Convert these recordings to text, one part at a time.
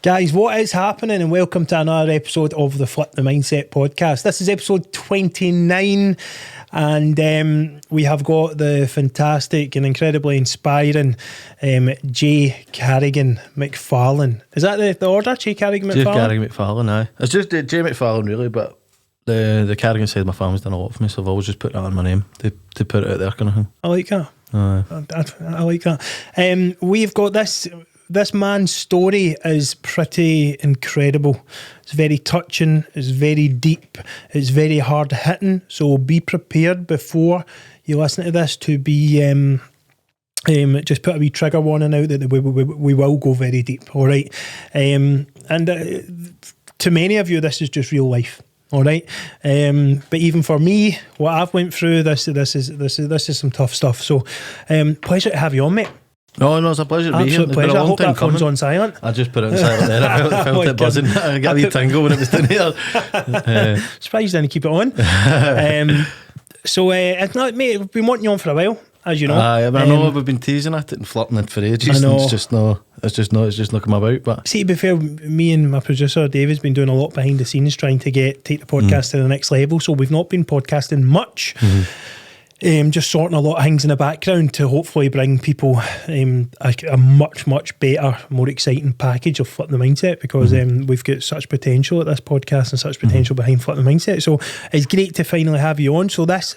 Guys, what is happening? And welcome to another episode of the Flip the Mindset podcast. This is episode 29, and we have got the fantastic and incredibly inspiring Jay Carrigan-McFarlane. Is that the order? Jay Carrigan-McFarlane? Jay Carrigan-McFarlane, aye. It's just Jay McFarlane, really, but the Carrigan side of my family's done a lot for me, so I've always just put that on my name to put it out there kind of thing. I like that. I like that. We've got this man's story is pretty incredible. It's very touching, it's very deep, it's very hard hitting. So be prepared before you listen to this to be just put a wee trigger warning out that we will go very deep. All right, and to many of you, this is just real life. All right, but even for me, what I've went through, this is some tough stuff. So, pleasure to have you on, mate. No, it's a pleasure to be here. Absolute pleasure. I hope that phone's on silent. I just put it on silent there. I felt it buzzing. I got a wee tingle when it was down here. Surprised I didn't keep it on. So, it's not, mate, we've been wanting you on for a while, as you know. I know we've been teasing at it and flirting it for ages. And it's just not come about. But see, to be fair, me and my producer David's been doing a lot behind the scenes trying to take the podcast to the next level. So we've not been podcasting much. Just sorting a lot of things in the background to hopefully bring people a much better, more exciting package of Flip the Mindset, because we've got such potential at this podcast and such potential behind Flip the Mindset. So it's great to finally have you on. So this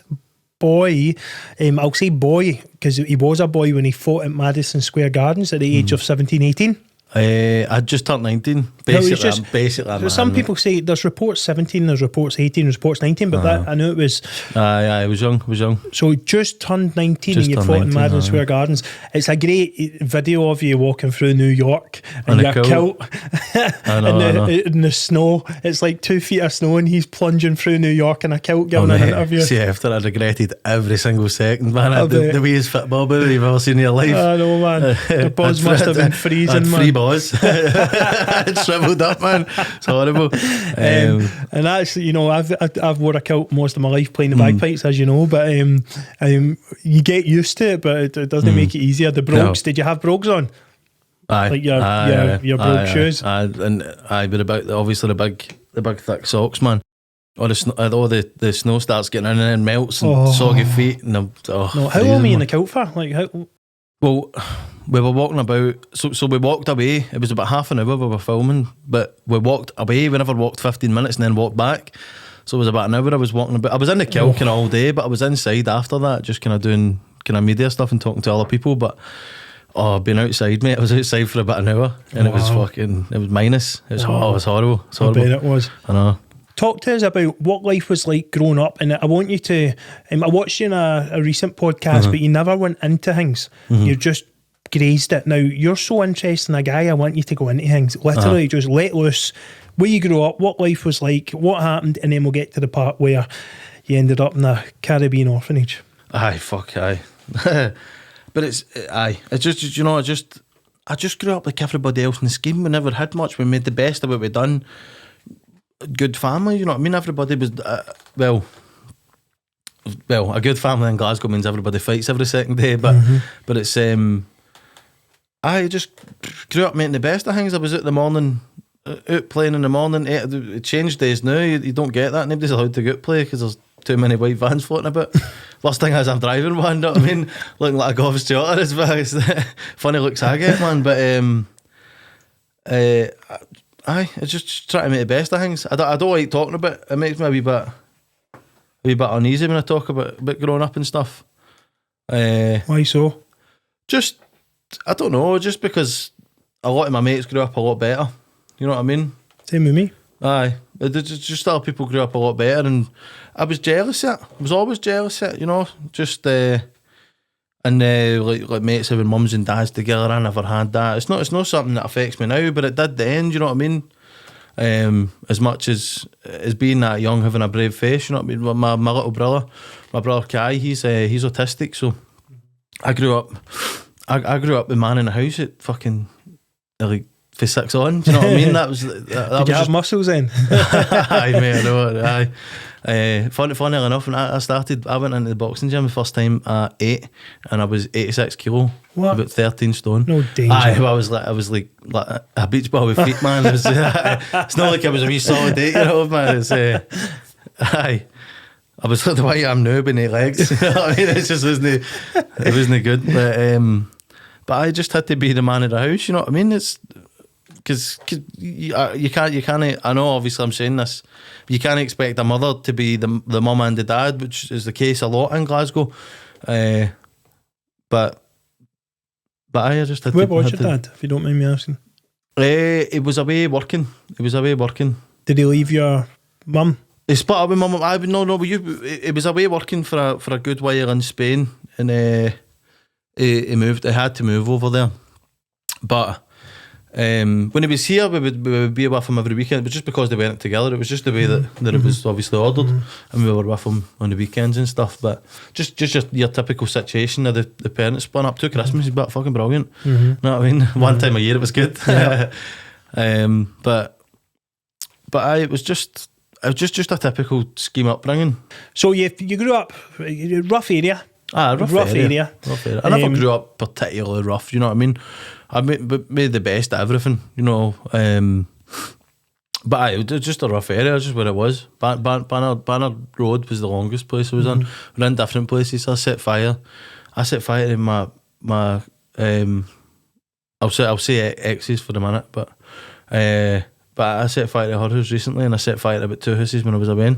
boy, I'll say boy because he was a boy when he fought at Madison Square Gardens at the age of 17, 18. I just turned 19. Basically, some people say there's reports 17, there's reports 18, there's reports 19, but that I knew it was. I was young. So just turned 19 and you fought in Madison Square Gardens. It's a great video of you walking through New York in your kilt in the snow. It's like 2 feet of snow and he's plunging through New York in a kilt giving an interview. See, after I regretted every single second, man. The wee football booty you've ever seen in your life. I know, man. The buzz must have been freezing, man. It's shriveled up, man. It's horrible. And that's, I've wore a kilt most of my life playing the bagpipes, as you know, but you get used to it, but it doesn't make it easier. The brogues, did you have brogues on? Aye. Like your brogue shoes? But obviously the big thick socks, man. Or the snow starts getting in and then melts and soggy feet. And how long were you in the kilt for? Well, we were walking about, so we walked away. It was about half an hour we were filming, but we walked away. We never walked 15 minutes and then walked back. So it was about an hour I was walking about. I was in the kilt kind of all day, but I was inside after that, just kind of doing kind of media stuff and talking to other people. But being outside, mate, I was outside for about an hour and it was minus. It was horrible. I bet it was. I know. Talk to us about what life was like growing up, and I want you to. I watched you in a recent podcast, but you never went into things. You just grazed it. Now you're so interesting a guy. I want you to go into things. Literally, just let loose. Where you grew up, what life was like, what happened, and then we'll get to the part where you ended up in a Caribbean orphanage. Aye. But it's just I just grew up like everybody else in the scheme. We never had much. We made the best of what we done. Good family, you know what I mean? Everybody was well, a good family in Glasgow means everybody fights every second day, but it's I just grew up making the best of things. I was out playing in the morning. It changed days now. You don't get that. Nobody's allowed to go out play because there's too many white vans floating about. Last thing is I'm driving one, you know what I mean? Looking like a golf starter. It's funny looks I get, man. But I just try to make the best of things. I don't like talking about it. It makes me a wee bit uneasy when I talk about growing up and stuff. Why so? Just, I don't know, just because a lot of my mates grew up a lot better. You know what I mean? Same with me. Aye. Just other people grew up a lot better and I was jealous of it. I was always jealous of it, you know? Just, like mates having mums and dads together. I never had that. It's not something that affects me now, but it did then. You know what I mean? As much as being that young, having a brave face. You know what I mean? My little brother, Kai, he's autistic. So I grew up with man in the house at fucking like for 6 on. Do you know what I mean? That was. Did you have muscles then? Aye, mate. I know it. Aye. Funny enough, when I went into the boxing gym the first time at 8, and I was 86 kilo, What? about 13 stone. No danger. Aye, I was like a beach ball with feet, man. It was, it's not like I was a wee solid 8-year-old, man. It's aye. I was like the way I am now, with no legs. You know what I mean? It just wasn't good. But I just had to be the man of the house. You know what I mean? It's because you can't. I know, obviously, I'm saying this. But you can't expect a mother to be the mum and the dad, which is the case a lot in Glasgow. But I just had Where to. was your dad, if you don't mind me asking? He was away working. Did he leave your mum? He split up with mum. I would no. He was away working for a good while in Spain, and he moved. He had to move over there, but. When he was here, we would be with him every weekend, but just because they weren't together, it was just the way that it was obviously ordered, and we were with him on the weekends and stuff. But just your typical situation of the parents spun up 2 Christmases, but fucking brilliant. You know what I mean? One time a year it was good. Yeah. But it was just a typical scheme upbringing. So you grew up rough area. Rough area. I never grew up particularly rough, you know what I mean? I made the best of everything, you know. But it was just a rough area, just where it was. Banner Road was the longest place I was in. We were in different places. I set fire to my I'll say exes for the minute, but I set fire to her house recently, and I set fire to about 2 houses when I was away.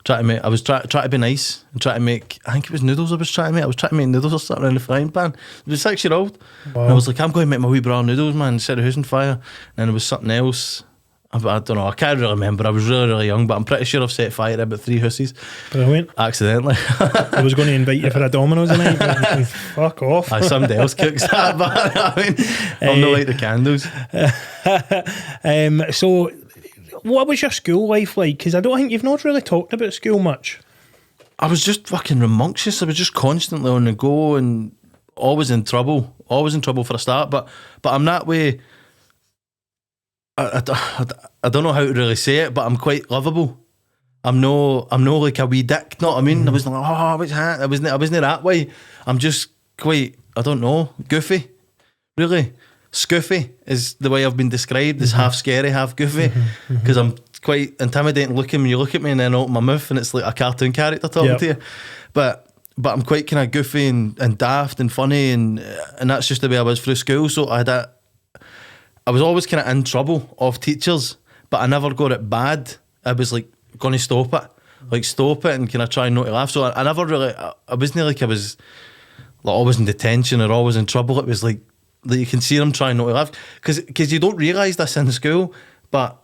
I was trying to be nice and try to make, I think it was noodles I was trying to make noodles or something in the frying pan. I was 6-year-old. Wow. And I was like, I'm going to make my wee brother noodles, man, and set the house on fire. And then there was something else. I don't know, I can't really remember. I was really, really young, but I'm pretty sure I've set fire to about 3 houses. Brilliant. Accidentally. I was going to invite you for a Domino's tonight, but I'm fuck off. Somebody else cooks that, but I mean, I'm not like the candles. So, what was your school life like? Because I don't think you've not really talked about school much. I was just fucking rambunctious. I was just constantly on the go and always in trouble for a start. But I'm that way. I don't know how to really say it, but I'm quite lovable. I'm no like a wee dick. Know what I mean? I was like, I wasn't that way. I'm just quite, I don't know, goofy, really. Scoofy is the way I've been described, as half scary, half goofy, because I'm quite intimidating looking when you look at me and then open my mouth and it's like a cartoon character talking to you. But I'm quite kind of goofy and daft and funny, and that's just the way I was through school. So I was always kind of in trouble of teachers, but I never got it bad. I was like going to stop it and kind of try not to laugh. So I never really, I wasn't like I was like always in detention or always in trouble. It was like you can see them trying not to laugh, because you don't realise this in school, but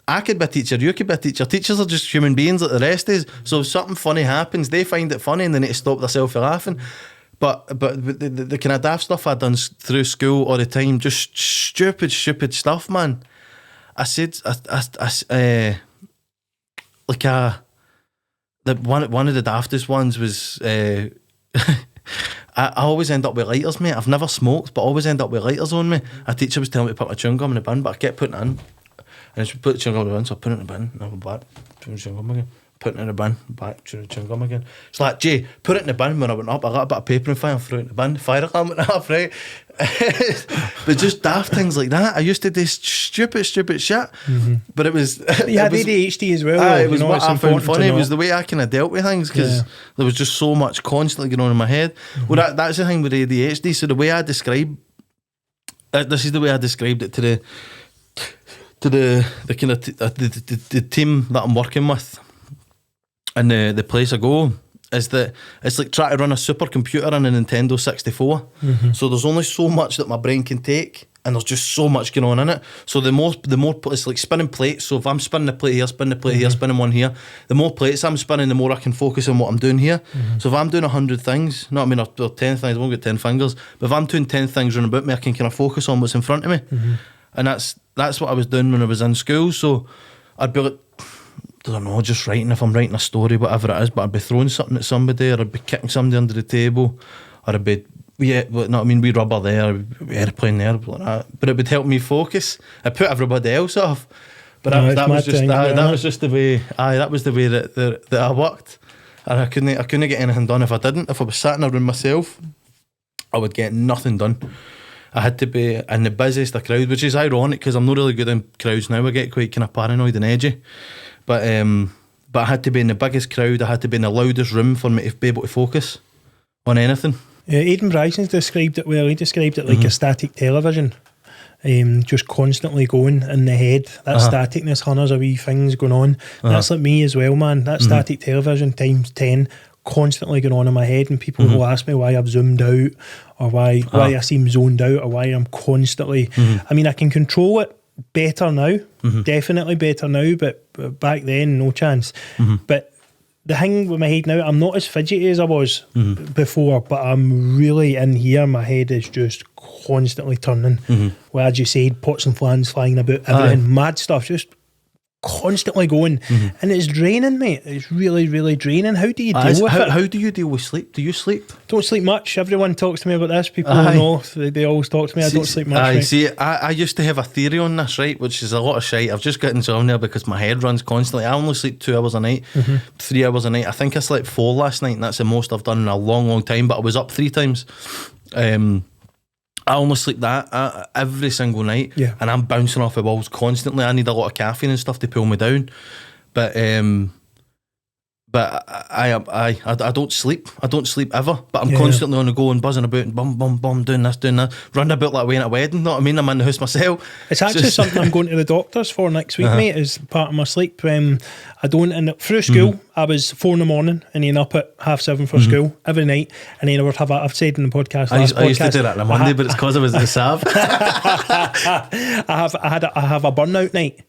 I could be a teacher, you could be a teacher. Teachers are just human beings like the rest is. So if something funny happens, they find it funny and they need to stop themselves from laughing. But the kind of daft stuff I'd done through school all the time, just stupid stuff, man. I said, one of the daftest ones was, I always end up with lighters, mate. I've never smoked, but I always end up with lighters on me. A teacher was telling me to put my chewing gum in the bin, but I kept putting it in. And she put the chewing gum in the bin, so I put it in the bin, and I went back, chewing the chewing gum again. Put it in the bin, back, chewing the chewing gum again. It's like, Jay, put it in the bin. When I went up, I got a bit of paper and fire and threw it in the bin. Fire alarm went off, right? But just daft things like that. I used to do stupid shit. But it was... You had ADHD as well. It was what I found funny. It was the way I kind of dealt with things, because there was just so much constantly going on in my head. Well, that's the thing with ADHD. So the way I describe... this is the way I described it to the kind of the team that I'm working with. And the place I go is that it's like trying to run a supercomputer in a Nintendo 64. So there's only so much that my brain can take, and there's just so much going on in it. So the more it's like spinning plates. So if I'm spinning a plate here, spinning a plate here, spinning one here, the more plates I'm spinning, the more I can focus on what I'm doing here. So if I'm doing 100 things, or 10 things, I won't get 10 fingers, but if I'm doing 10 things running about me, I can kind of focus on what's in front of me. And that's what I was doing when I was in school. So I'd be like, I don't know, just writing, if I'm writing a story, whatever it is, but I'd be throwing something at somebody, or I'd be kicking somebody under the table, or I'd be, we rubber there, airplane there, like that. But it would help me focus. It put everybody else off. But No, that was it's just mad thing, that was just the way. That was the way that I worked, and I couldn't get anything done if I didn't. If I was sat in a room myself, I would get nothing done. I had to be in the busiest of crowds, which is ironic because I'm not really good in crowds now. I get quite kind of paranoid and edgy, but I had to be in the biggest crowd. I had to be in the loudest room for me to be able to focus on anything. Yeah, Aidan Bryson's described it well. He described it like a static television, just constantly going in the head. That staticness, hundreds of wee things going on. That's like me as well, man. That static television times 10, constantly going on in my head, and people will ask me why I've zoomed out, or why I seem zoned out, or why I'm constantly. I mean, I can control it better now, definitely better now, but back then, no chance. But the thing with my head now, I'm not as fidgety as I was before, but I'm really in here. My head is just constantly turning. Well, as you said, pots and flans flying about, everything, mad stuff, just constantly going, and it's draining, mate. It's really, really draining. How do you deal with it? How do you deal with sleep? Do you sleep? Don't sleep much. Everyone talks to me about this. People who know, they always talk to me. I don't sleep much. Right? See, I used to have a theory on this, right, which is a lot of shite. I've just got insomnia because my head runs constantly. I only sleep 2 hours a night, 3 hours a night. I think I slept 4 last night, and that's the most I've done in a long, long time, but I was up 3 times. I only sleep that every single night, and I'm bouncing off the walls constantly. I need a lot of caffeine and stuff to pull me down, but I don't sleep. I don't sleep ever. But I'm constantly on the go and buzzing about and bum, doing this, running about like way at a wedding. Know what I mean? I'm in the house myself. It's actually something I'm going to the doctors for next week, mate, as part of my sleep. I don't, and through school, I was 4 a.m. and then up at 7:30 for school every night, and then I would have I've said in the podcast. I used to do that on a Monday, but it's because I was at the Sav. I have a burnout night,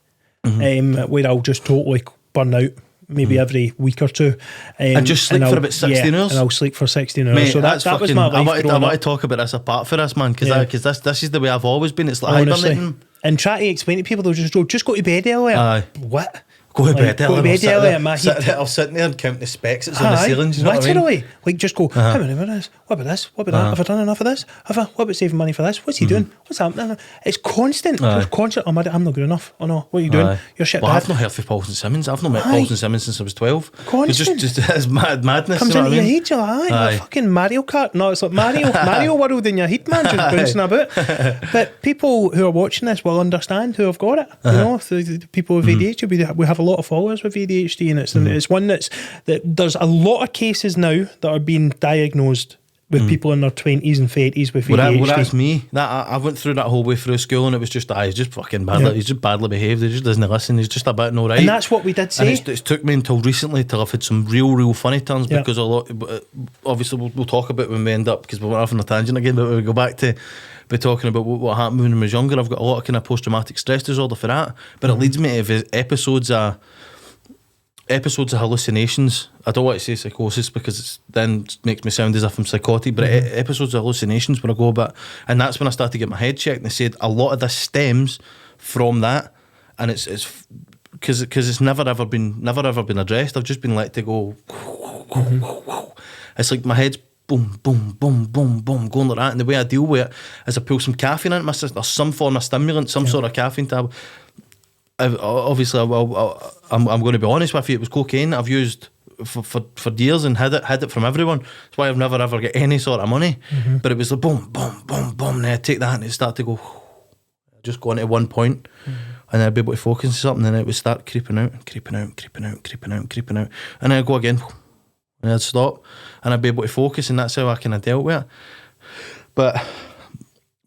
where I'll just totally burn out. Maybe every week or two, and just sleep for about 16 hours. And I'll sleep for 16 hours. Mate, so that was my life. I want to talk about this apart for this, man, because this is the way I've always been. It's like hibernating. And try to explain to people, they'll just go to bed earlier. What? Go to bed earlier. Go to bed earlier. I'll sit there and count the specks that's on the ceiling. You know what I mean? Like, just go, how many minutes? What about this? What about that? Have I done enough of this? What about saving money for this? What's he doing? What's happening? It's constant. It's constant. Oh, I'm not good enough. Oh no, what are you doing? You're shit. Well, I've not heard of Paulson Simmons. I've not met Paulson Simmons since I was 12. Constant. It's just it's madness. Comes you know into what I your mean? head, you're like fucking Mario Kart. No, it's like Mario World in your head, man, just bouncing about. But people who are watching this will understand who have got it. You know, the people with ADHD, we have a lot of followers with ADHD, and it's one that there's a lot of cases now that are being diagnosed with people in their 20s and 30s with ADHD. Well, that's me. I went through that whole way through school, and it was just, he's just fucking bad. He's just badly behaved. He just doesn't listen. He's just a bit no right. And that's what we did say. And it's took me until recently till I've had some real funny turns, because a lot, obviously we'll talk about when we end up, because we're off on a tangent again, but we go back to be talking about what happened when I was younger. I've got a lot of kind of post-traumatic stress disorder for that, but it leads me to episodes of hallucinations. I don't want to say psychosis because it then makes me sound as if I'm psychotic, but episodes of hallucinations where I go about, and that's when I started to get my head checked, and they said a lot of this stems from that, and it's because it's never ever been addressed. I've just been let to go. It's like my head's boom, boom, boom, boom, boom, going like that, and the way I deal with it is I pull some caffeine into my system, or some form of stimulant, some sort of caffeine tablet. Obviously, I'm going to be honest with you. It was cocaine I've used for years and hid it from everyone. That's why I've never ever got any sort of money. But it was like boom, boom, boom, boom. And then I'd take that and it'd start to go, just go into one point, and I'd be able to focus on something, and it would start creeping out, and then I'd go again, and I'd stop, and I'd be able to focus, and that's how I kind of dealt with it.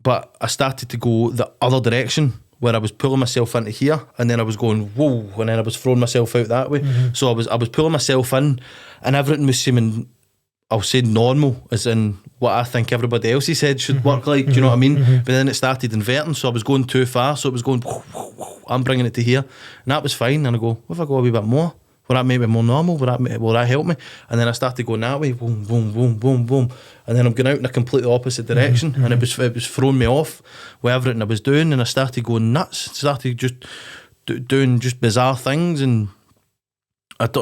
But I started to go the other direction, where I was pulling myself into here, and then I was going whoa, and then I was throwing myself out that way. So I was pulling myself in, and everything was seeming, I'll say normal, as in what I think everybody else he said should work like. Do you know what I mean? But then it started inverting, so I was going too far. So it was going whoa, whoa, whoa, I'm bringing it to here, and that was fine. And I go, what if I go a wee bit more? Will that make me more normal? Will that help me? And then I started going that way, boom, boom, boom, boom, boom, and then I'm going out in a completely opposite direction, and it was throwing me off with everything I was doing, and I started going nuts. Started just doing just bizarre things, and it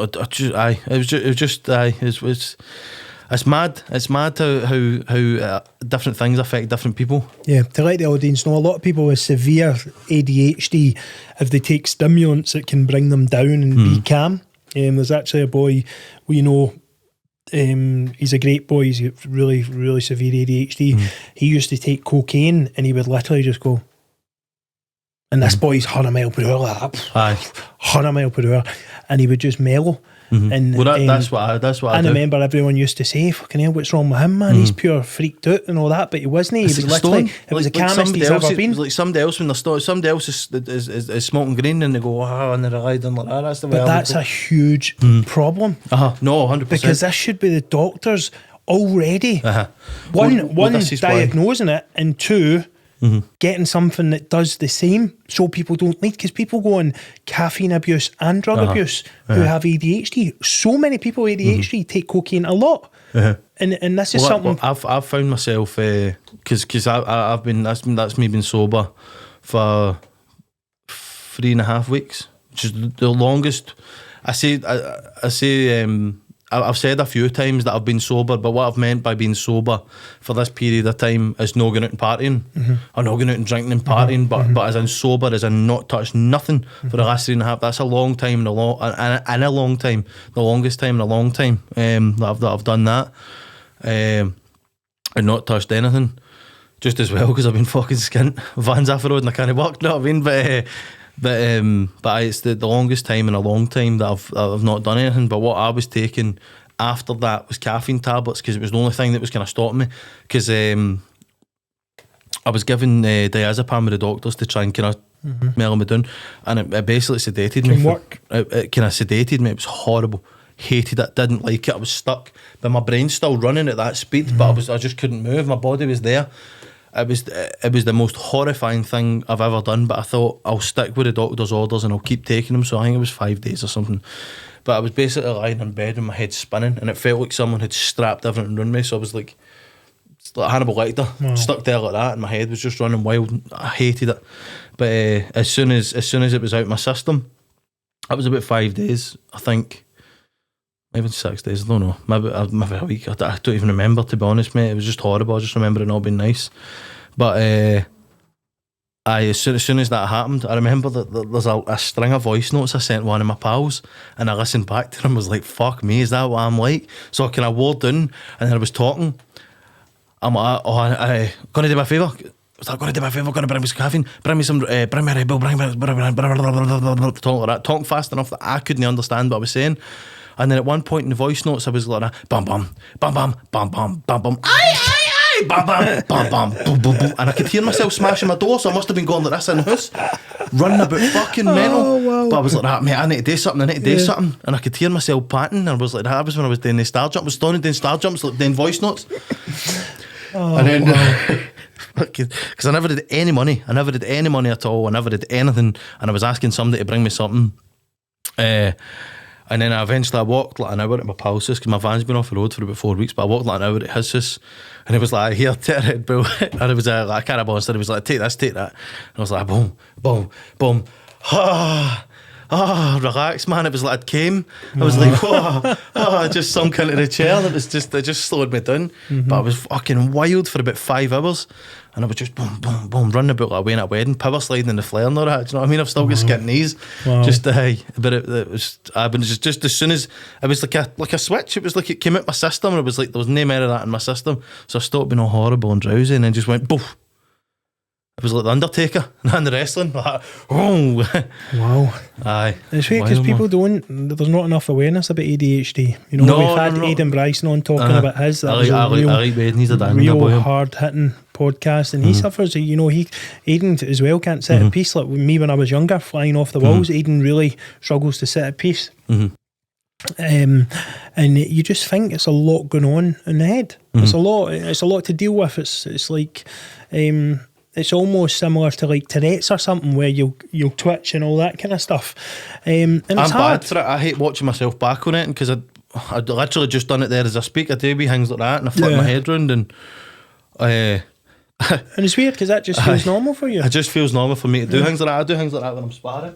It's mad. It's mad how different things affect different people. Yeah, to let the audience know, a lot of people with severe ADHD, if they take stimulants, it can bring them down and be calm. There's actually a boy we know. He's a great boy. He's got really, really severe ADHD. He used to take cocaine, and he would literally just go. And this boy's 100 mile per hour, like that. Aye. 100 mile per hour, and he would just mellow. And Well, that's what I do. remember everyone used to say, "Fucking hell, what's wrong with him, man? He's pure freaked out and all that." But he wasn't. He was literally, it was the calmest he's ever been. Like somebody else when they're somebody else is smoking green and they go, oh, and they're riding like that. That's the way. But that's a huge problem. No, 100%. Because this should be the doctors already. One diagnosing it, and two, getting something that does the same so people don't need, because people go on caffeine abuse and drug abuse who have ADHD. So many people with ADHD take cocaine a lot. And this is something I've found myself because I've been that's me being sober for 3.5 weeks, which is the longest. I've said a few times that I've been sober, but what I've meant by being sober for this period of time is not going out and partying, or not going out and drinking and partying, but as in sober, as in not touched nothing for the last 3.5. That's a long time, and a long time, the longest time in a long time that I've done that, and not touched anything. Just as well because I've been fucking skint, vans off the road and I can't walk. You know what I mean? But it's the longest time in a long time that I've not done anything. But what I was taking after that was caffeine tablets, because it was the only thing that was kind of stopping me. Because I was given diazepam with the doctors to try and kind of mellow me down, and it basically sedated me. It kind of sedated me. It was horrible. Hated it. Didn't like it. I was stuck, but my brain's still running at that speed. But I just couldn't move. My body was there. It was the most horrifying thing I've ever done, but I thought I'll stick with the doctor's orders and I'll keep taking them. So I think it was 5 days or something. But I was basically lying in bed with my head spinning, and it felt like someone had strapped everything around me. So I was like Hannibal Lecter, stuck there like that, and my head was just running wild. I hated it. But as soon as it was out my system, it was about 5 days, I think. Maybe 6 days, I don't know. Maybe a week. I don't even remember, to be honest, mate. It was just horrible. I just remember it not being nice. But as soon as that happened, I remember that there's a string of voice notes I sent one of my pals, and I listened back to them and was like, fuck me, is that what I'm like? So I kind of wore down, and then I was talking. I'm like, I'm going to do me a favour. I'm going to do me a favour, going to bring me some caffeine, bring me a Red Bull, talking like that, talking fast enough that I couldn't understand what I was saying. And then at one point in the voice notes, I was like, bum bum, bum bum, bum bum, bum bum, aye, bum bum, bum bum, boom boom boom, and I could hear myself smashing my door, so I must have been going like this in the house, running about fucking mental. Wow. But I was like, mate, I need to do something, and I could hear myself panting, and I was like, that was when I was doing the star jump. I was standing doing star jumps, like doing voice notes. And then because I never did any money at all. I never did anything, and I was asking somebody to bring me something. And then I walked like an hour at my pal's house, because my van's been off the road for about 4 weeks, but I walked like an hour at his house, and it was like, here, take a Red Bull. And it was like a cannibal instead. It was like, take this, take that. And I was like, boom, boom, boom. Relax, man. It was like it came. I was like, I just sunk into the chair. It just slowed me down. But I was fucking wild for about 5 hours. And I was just boom, boom, boom, running about like way at a wedding, power sliding in the flare and all that. Do you know what I mean? I've still got skint knees. Wow. Just but it was. But just as soon as it was like a switch, it was like it came out my system, and it was like there was no more of that in my system. So I stopped being all horrible and drowsy, and then just went boof. It was like the Undertaker and the wrestling. Like, oh, wow. Aye. It's weird because people there's not enough awareness about ADHD. You know, we've had Aidan Bryson on talking about his. That was a real hard hitting podcast, and he suffers. You know, Aidan as well can't sit at peace. Like me when I was younger, flying off the walls. Aidan really struggles to sit at peace. And you just think it's a lot going on in the head. It's a lot to deal with. It's like it's almost similar to like Tourette's or something, where you'll twitch and all that kind of stuff. And it's hard. Bad for it. I hate watching myself back on it, because I literally just done it there as I speak. I do wee things like that, and I flip my head round, and and it's weird because that just feels normal for you. It just feels normal for me to do things like that. I do things like that when I'm sparring.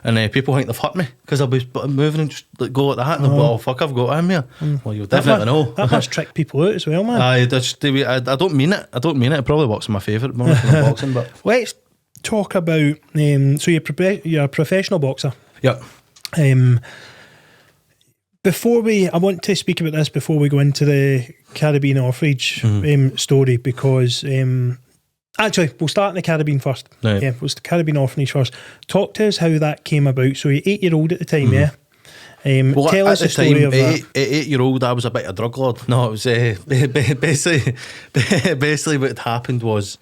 and people think they've hurt me because I'll be moving and just like, go like that, and they'll be, oh fuck, I've got him here. Well, you'll definitely know. That must trick people out as well, man. I don't mean it. It probably works in my favour more than boxing. But let's talk about. So you're a professional boxer. Yeah. I want to speak about this before we go into the Caribbean Orphanage story, because actually we'll start in the Caribbean first. Right. Yeah, we'll start the Caribbean Orphanage first. Talk to us how that came about. So you're 8-year-old at the time, yeah? Well, tell us the story of that. At 8-year-old, I was a bit of a drug lord. No, it was basically what had happened was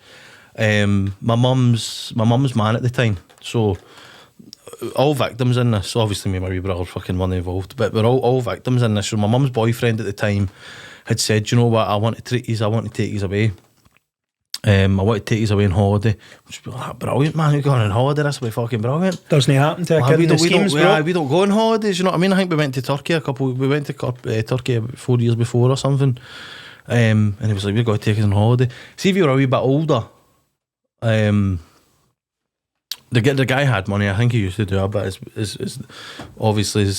my mum's man at the time. So all victims in this. Obviously, me and my wee brother fucking weren't involved, but we're all victims in this. So my mum's boyfriend at the time had said, you know what, I want to treat you, I want to take you away. I want to take you away on holiday. Which would be like, brilliant, man, you're going on holiday, this will be fucking brilliant. Doesn't happen to a kid in the schemes, bro. We don't go on holidays, you know what I mean? I think we went to Turkey Turkey about 4 years before or something. And he was like, we've got to take us on holiday. See, if you were a wee bit older, the guy had money. I think he used to do it, but it's obviously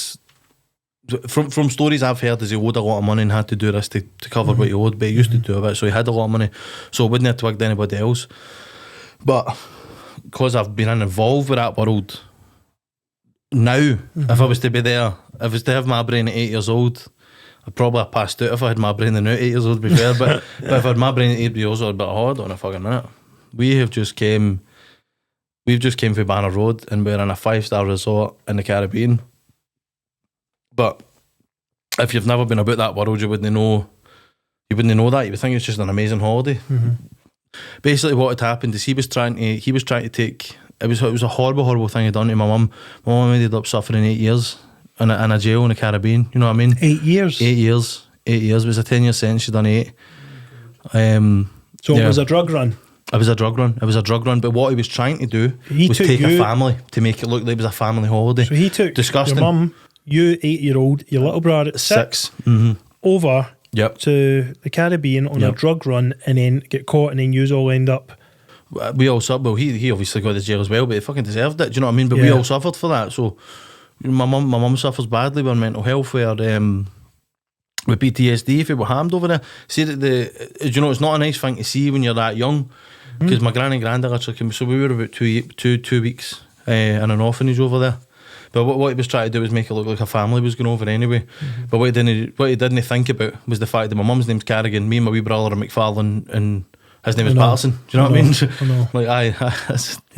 from stories I've heard, is he owed a lot of money and had to do this to cover what he owed, but he used to do it, so he had a lot of money, so I wouldn't have twigged anybody else. But because I've been involved with that world now, if I was to be there, if I was to have my brain at 8 years old, I'd probably have passed out if I had my brain at 8 years old, to be fair. But if I had my brain at 8 years old, I'd be like, hold on a fucking minute. We've just came from Banner Road and we're in a 5-star resort in the Caribbean. But if you've never been about that world, you wouldn't know that. You would think it's just an amazing holiday. Basically what had happened is he was trying to take, it was a horrible thing he'd done to my mum. My mum ended up suffering 8 years in a jail in the Caribbean, you know what I mean? 8 years? 8 years. 8 years. It was a 10-year sentence, she'd done 8. So it was a drug run? It was a drug run, but what he was trying to do was take a family to make it look like it was a family holiday. So he took your mum, you 8-year-old, your little brother at 6, over to the Caribbean on a drug run, and then get caught, and then you all end up. We all suffered. Well, he obviously got to jail as well, but he fucking deserved it. Do you know what I mean? But we all suffered for that. So my mum suffers badly with mental health, where with PTSD, if it were harmed over there. See that you know, it's not a nice thing to see when you're that young. Because my granny and granddad actually came, so we were about two weeks in an orphanage over there. But what he was trying to do was make it look like a family was going over anyway. But what he didn't think about was the fact that my mum's name's Carrigan, me and my wee brother are McFarlane, and his name is Madison. Do you know what I mean? Like,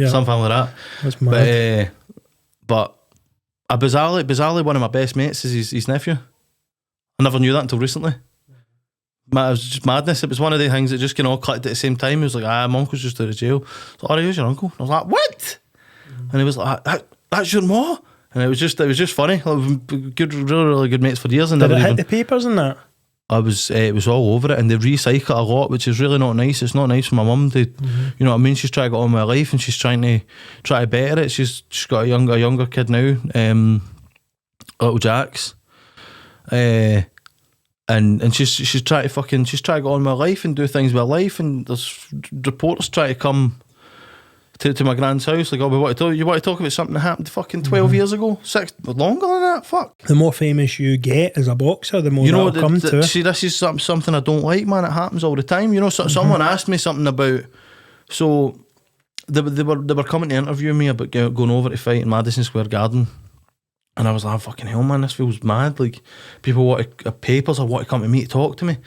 some family like that. That's mad. But bizarrely, one of my best mates is his nephew. I never knew that until recently. It was just madness. It was one of the things that just all clicked at the same time. He was like, my uncle's just out of jail. I was like, oh, here's your uncle. And I was like, what? And he was like, that's your ma? And it was just funny. Like, really good mates for years. And did it hit the papers and that? It was all over it, and they recycle a lot, which is really not nice. It's not nice for my mum to, you know what I mean? She's trying to get on with her life, and she's trying to better it. She's got a younger kid now, little Jax. And she's trying to get on with her life and do things with her life, and there's reporters try to come to my grand's house like, oh, you want to talk about something that happened fucking 12 years ago, 6 longer than that. Fuck. The more famous you get as a boxer, the more that'll come to. See, this is something I don't like, man. It happens all the time. You know, someone asked me something about, so they were coming to interview me about going over to fight in Madison Square Garden. And I was like, oh, fucking hell, man, this feels mad. Like, people want papers or want to come to me to talk to me.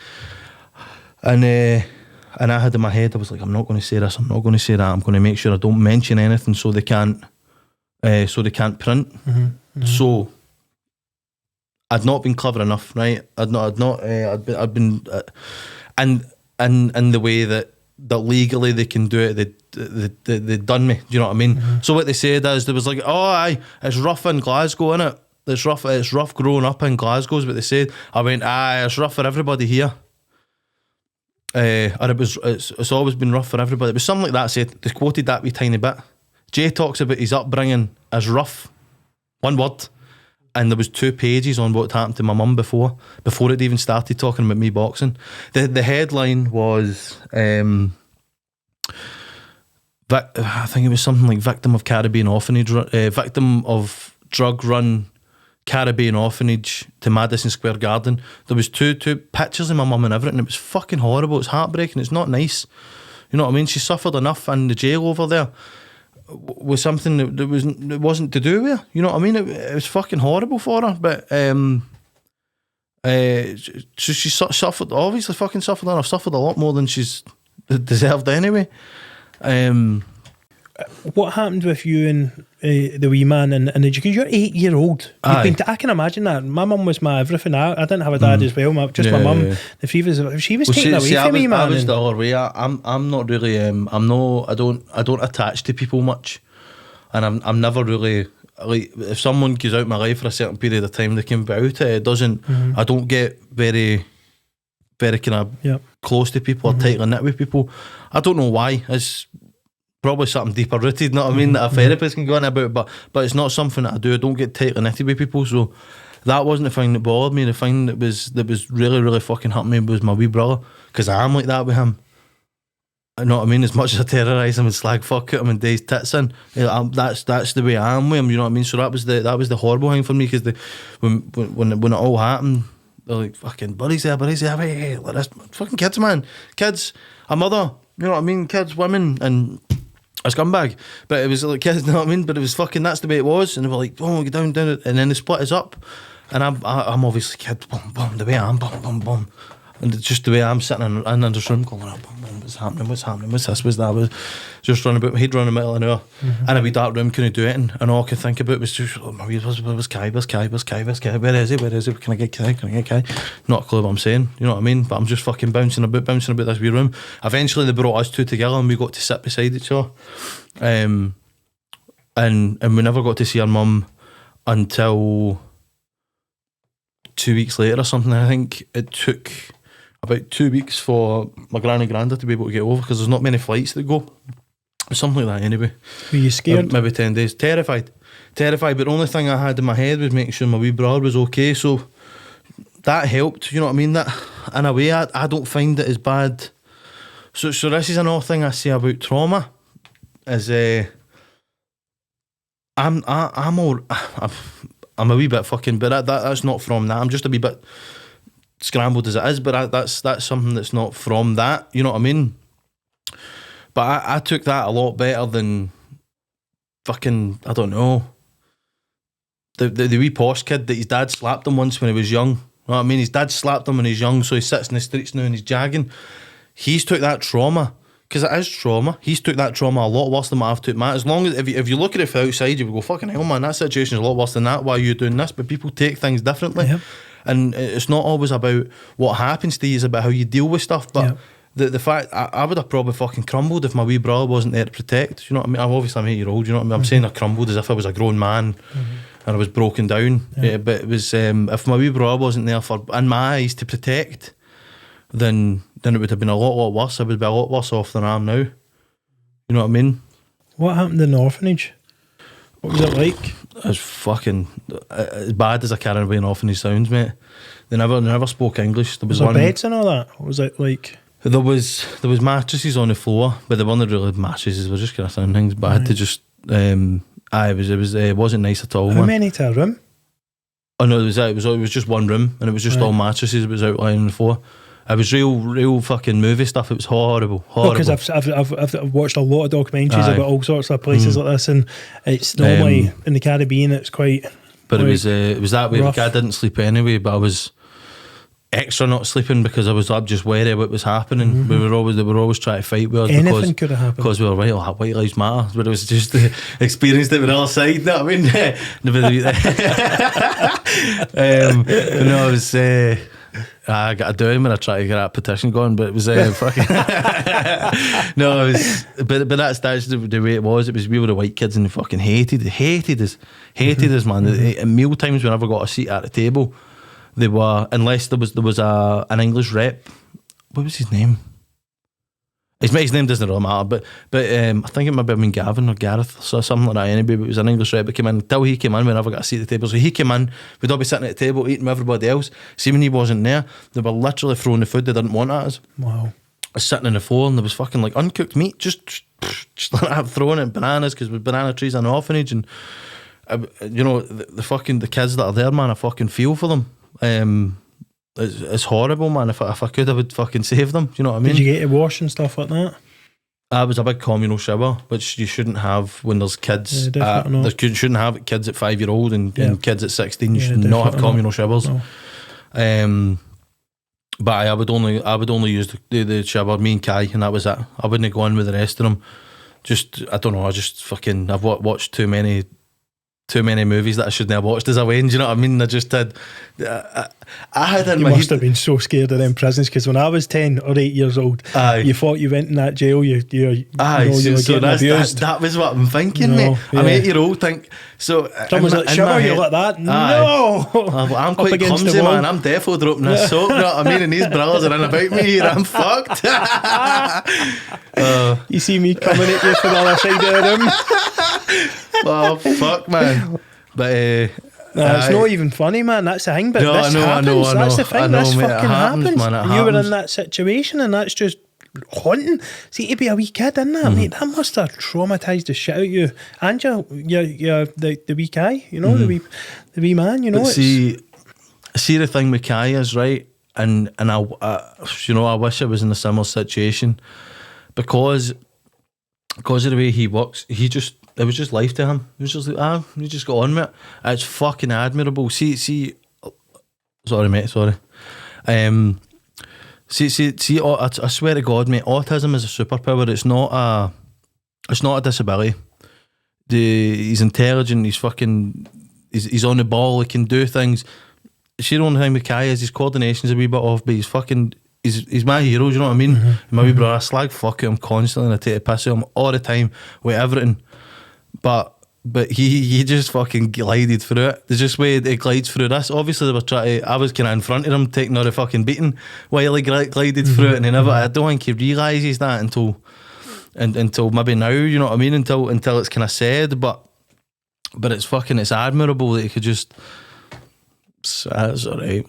And I had in my head, I was like, I'm not going to say this, I'm not going to say that. I'm going to make sure I don't mention anything so they can't print. So I'd not been clever enough, right? I'd been and the way that legally they can do it, they done me. Do you know what I mean? So what they said is, there was like, oh, aye, it's rough in Glasgow, innit? It's rough growing up in Glasgow is what they said. I went, aye, it's rough for everybody here. And it's always been rough for everybody. It was something like that said. They quoted that wee tiny bit. Jay talks about his upbringing as rough. One word. And there was 2 pages on what happened to my mum before it even started talking about me boxing. The headline was I think it was something like victim of Caribbean orphanage, victim of drug run Caribbean orphanage to Madison Square Garden. There was two pictures of my mum and everything. It was fucking horrible. It's heartbreaking. It's not nice. You know what I mean? She suffered enough in the jail over there with something that wasn't to do with her. You know what I mean? It was fucking horrible for her. But she suffered, obviously fucking suffered enough. Suffered a lot more than she's deserved anyway. What happened with you and the wee man and because you're 8-year-old? I can imagine that. My mum was my everything. I didn't have a dad as well. My mum. Yeah. The three of us. She was taken away from me, man. I was the other way. I'm not really. I don't attach to people much, and I'm never really like. If someone goes out my life for a certain period of time, they can be out it. It doesn't. I don't get very kind of close to people or tightly knit with people. I don't know why. It's probably something deeper rooted, you know what I mean, that a therapist can go on about, but it's not something that I do. I don't get tightly knitted with people, so that wasn't the thing that bothered me. The thing that was really, really fucking hurt me was my wee brother, because I am like that with him. You know what I mean? As much as I terrorise him and slag fuck at him and days tits in, that's the way I am with him. You know what I mean? So that was the horrible thing for me, because when it all happened, they're like, fucking buddy's there, hey, let us fucking kids, man, a mother. You know what I mean? Kids, women, and a scumbag. But it was like kids, you know what I mean? But it was fucking, that's the way it was. And they were like, oh, get down, and then they split us up. And I'm obviously kid, boom, boom, the way I am, boom, boom, boom. And it's just the way I'm sitting in this room going, boom, boom, what's happening, what's this, what's that? I was just running about my head, running a middle of an hour. In a wee dark room, couldn't do it. And all I could think about was just, oh, where's Kai, where is he, can I get Kai? Not a clue what I'm saying, you know what I mean? But I'm just fucking bouncing about this wee room. Eventually they brought us two together and we got to sit beside each other. And we never got to see our mum until 2 weeks later or something. I think it took about 2 weeks for my granny granda to be able to get over, because there's not many flights that go. Something like that anyway. Were you scared? Maybe 10 days. Terrified. But the only thing I had in my head was making sure my wee brother was okay, so that helped, you know what I mean? That, in a way, I don't find it as bad. So this is another thing I say about trauma, is I'm a wee bit fucking, but that's not from that. I'm just a wee bit scrambled as it is, but that's something that's not from that, you know what I mean? But I took that a lot better than fucking, I don't know, the wee posh kid that his dad slapped him once when he was young. You know what I mean? His dad slapped him when he's young, so he sits in the streets now and he's jagging. He's took that trauma, because it is trauma. He's took that trauma a lot worse than what I've took. Man, as long as if you look at it from outside, you would go, fucking hell, man, that situation is a lot worse than that. Why are you doing this? But people take things differently. Yep. And it's not always about what happens to you, it's about how you deal with stuff. But the fact, I would have probably fucking crumbled if my wee brother wasn't there to protect. You know what I mean? Obviously I'm 8-year-old, you know what I mean? I'm saying I crumbled as if I was a grown man and I was broken down. But it was, if my wee brother wasn't there for, in my eyes, to protect, then it would have been a lot worse. I would be a lot worse off than I am now. You know what I mean? What happened in the orphanage? What was it like? It's fucking as bad as a Caribbean orphanage sounds, mate. They never spoke English. There was beds and all that. What was it like? There was mattresses on the floor, but they weren't really mattresses. They were just kind of sound things. But I had to just it wasn't nice at all. How many to a room? Oh no, it was just one room, and it was just all mattresses. It was outlying on the floor. It was real fucking movie stuff. It was horrible. Because I've watched a lot of documentaries about all sorts of places like this, and it's normally in the Caribbean. It's quite. But it was that way. Like, I didn't sleep anyway, but I was extra not sleeping because I was just wary of what was happening. They were always trying to fight with us. Anything could have happened because we were right. Oh, white lives matter, but it was just the experience that we're all side. You know what I mean? No, it was. I got to do him when I tried to get that petition going, but it was fucking no, it was, but that's the way it was. It was, we were the white kids and they fucking hated us, man. At meal times, we never got a seat at the table. They were, unless there was an English rep. What was his name? His name doesn't really matter, but I think it might have been Gavin or Gareth or something like that anyway, but it was an English rep that came in. Until he came in, we never got a seat at the table. So he came in, we'd all be sitting at the table eating with everybody else. See, when he wasn't there, they were literally throwing the food they didn't want at us. Wow. was sitting on the floor and there was fucking like uncooked meat just like that, throwing it, bananas, because with banana trees in an orphanage, and you know, the kids that are there, man, I fucking feel for them. It's horrible, man. If I could, I would fucking save them. Do you know what I mean? Did you get to wash and stuff like that? I was a big communal shower, which you shouldn't have when there's kids. Yeah, you shouldn't have kids at 5-year-old and kids at 16. You should not have communal showers. No. But I would only use the shower, me and Kai, and that was it. I wouldn't go in with the rest of them. Just, I don't know. I've watched too many movies that I shouldn't have watched as I went. Do you know what I mean? I just had. I had in my. You must have been so scared of them prisons, because when I was 10 or 8 years old, you thought you went in that jail. You were getting abused. That was what I'm thinking, mate. I'm 8-year-old. Think so. Someone's like, "Shower you like that?" No, I'm quite clumsy, man. I'm defo dropping this soap. You know what I mean? And these brothers are in about me here. I'm fucked. You see me coming at you from the other side of the room. Oh fuck, man. But it's not even funny, man. That's the thing. But no, this happens. That's the thing. This mate, fucking happens. Man, and you were in that situation, and that's just haunting. See, to be a wee kid in that, mate, that must have traumatised the shit out of you. And the wee Kai, you know, the wee man, you know. But see the thing with Kai is, right, and I wish I was in a similar situation, because of the way he works. It was just life to him. It was just like, you just got on with it. It's fucking admirable. See, sorry, mate, sorry. I swear to God, mate, autism is a superpower. It's not a disability. He's intelligent, he's on the ball, he can do things. See, the only thing with Kai is his coordination's a wee bit off, but he's my hero, do you know what I mean? My wee brother, I slag fuck him constantly, and I take a piss at him all the time with everything. But he just fucking glided through it. There's just way it glides through this. Obviously, I was kind of in front of him, taking all the fucking beating while he glided through it, and I don't think he realises that until maybe now, you know what I mean? Until it's kind of said, but it's admirable that he could just. That's alright.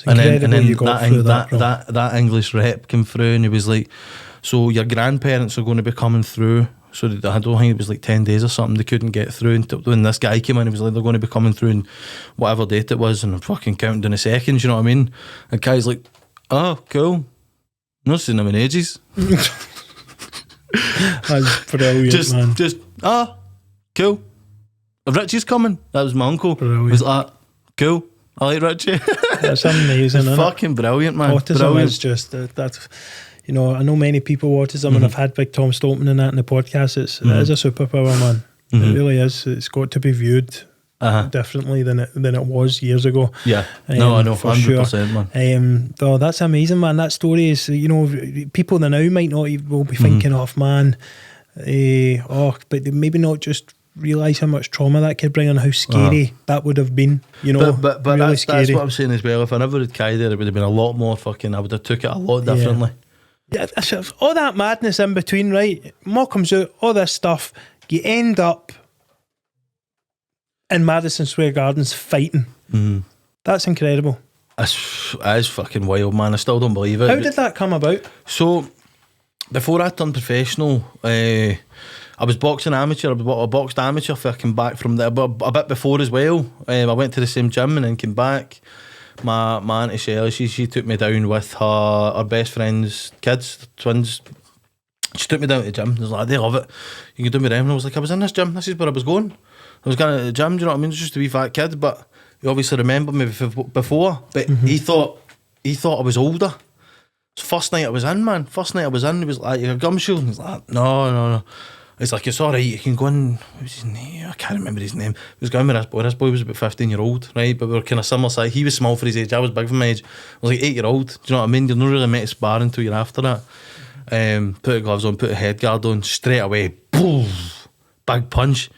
And then that English rep came through, and he was like, "So your grandparents are going to be coming through." So I don't think it was like 10 days or something. They couldn't get through until when this guy came in. He was like, "They're going to be coming through in whatever date it was," and I'm fucking counting down the seconds. You know what I mean? And Kai's like, "Oh, cool. Not seen him in ages." That's brilliant, man. Cool. If Richie's coming, that was my uncle. Brilliant. He was like, "Cool. I like Richie." That's amazing. It's fucking brilliant, man. Autism is just that. You know, I know many people with autism, and I've had Big Tom Stoltman and that in the podcast. It is a superpower, man. It really is. It's got to be viewed differently than it was years ago. Yeah, no, I know, for 100%, sure. man. That's amazing, man. That story is, you know, people that now might not will be thinking, but they maybe not just realise how much trauma that could bring and how scary that would have been, you know. But really that's what I'm saying as well. If I never had Kai there, it would have been a lot more fucking, I would have took it a lot differently. Yeah, all that madness in between, right? More comes out, all this stuff, you end up in Madison Square Gardens fighting. That's incredible. That is fucking wild, man. I still don't believe it. How did that come about? So, before I turned professional, I was boxing amateur. I boxed amateur fucking back from there, but a bit before as well. I went to the same gym and then came back. My auntie Shelley, she took me down with her best friend's kids, twins. She took me down to the gym. They was like, "They love it. You can do me them." And I was like, "I was in this gym. This is where I was going. I was going to the gym. Do you know what I mean? It's just a wee fat kid." But he obviously remembered me before. But he thought I was older. So first night I was in, man. He was like, "You got gumshoe?" And he's like, No. He's like, "It's alright, you can go in." What was his name? I can't remember his name. He was going with this boy. This boy was about 15-year-old, right? But we were kind of similar size. He was small for his age. I was big for my age. I was like 8-year-old. Do you know what I mean? You're not really meant to spar until you're after that. Put the gloves on, put a head guard on, straight away, boom, big punch.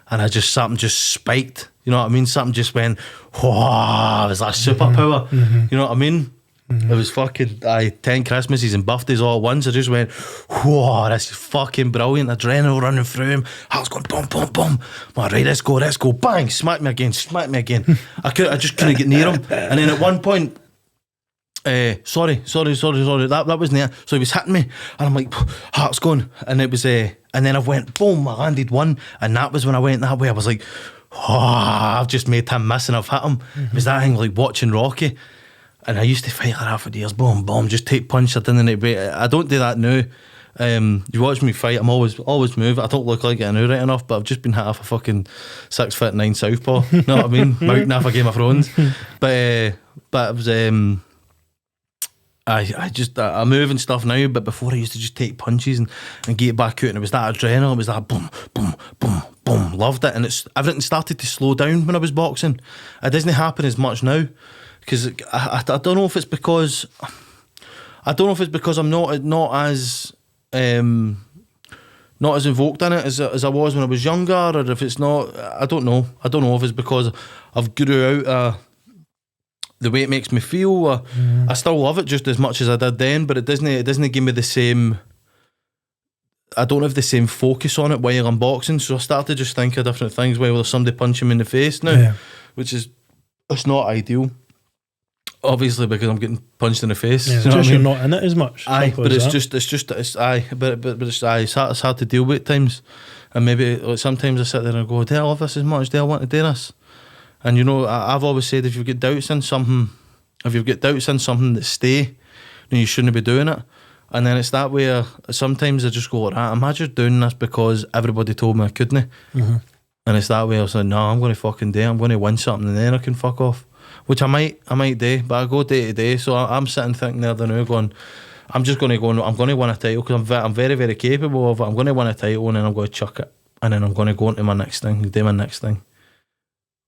And something just spiked. You know what I mean? Something just went, whoa, it was like superpower. You know what I mean? It was fucking 10 Christmases and birthdays all at once. I just went, whoa, this is fucking brilliant. Adrenaline running through him. Heart's going boom, boom, boom. I'm like, right, let's go. Bang, smack me again. I just couldn't get near him. And then at one point, Sorry. That wasn't it. So he was hitting me, and I'm like, heart's going, and it was and then I went boom. I landed one, and that was when I went that way. I was like, I've just made him miss, and I've hit him. It was that thing like watching Rocky, and I used to fight like that for years. Boom, boom, just take punch. I don't do that now. You watch me fight, I'm always move. I don't look like it now right enough, but I've just been hit off a fucking 6'9" southpaw. You know what I mean? Mountain off a Game of Thrones. But it was I move and stuff now, but before I used to just take punches and get it back out, and it was that adrenaline, it was that boom, boom, boom, boom. Loved it, and everything started to slow down when I was boxing. It doesn't happen as much now, because I don't know if it's because I'm not as invoked in it as I was when I was younger, or if it's not. I don't know if it's because I've grew out the way it makes me feel. I still love it just as much as I did then, but it doesn't give me the same. I don't have the same focus on it while I'm boxing, so I start to just think of different things. While there's somebody punching me in the face now, which is, it's not ideal. Obviously, because I'm getting punched in the face. Yeah, you know just what I mean? you're not in it as much. But it's hard to deal with at times. And maybe like, sometimes I sit there and go, do I love this as much? Do I want to do this? And you know, I've always said, if you've got doubts in something that stay, then you shouldn't be doing it. And then it's that way. Sometimes I just go, am I just doing this because everybody told me I couldn't? And it's that way. I was like, no, I'm going to fucking do it. I'm going to win something, and then I can fuck off. Which I might do, but I go day to day. So I'm sitting thinking the other now, going, I'm just going to go. I'm going to win a title, because I'm very, very capable of it. I'm going to win a title, and then I'm going to chuck it, and then I'm going to go into my next thing, do my next thing.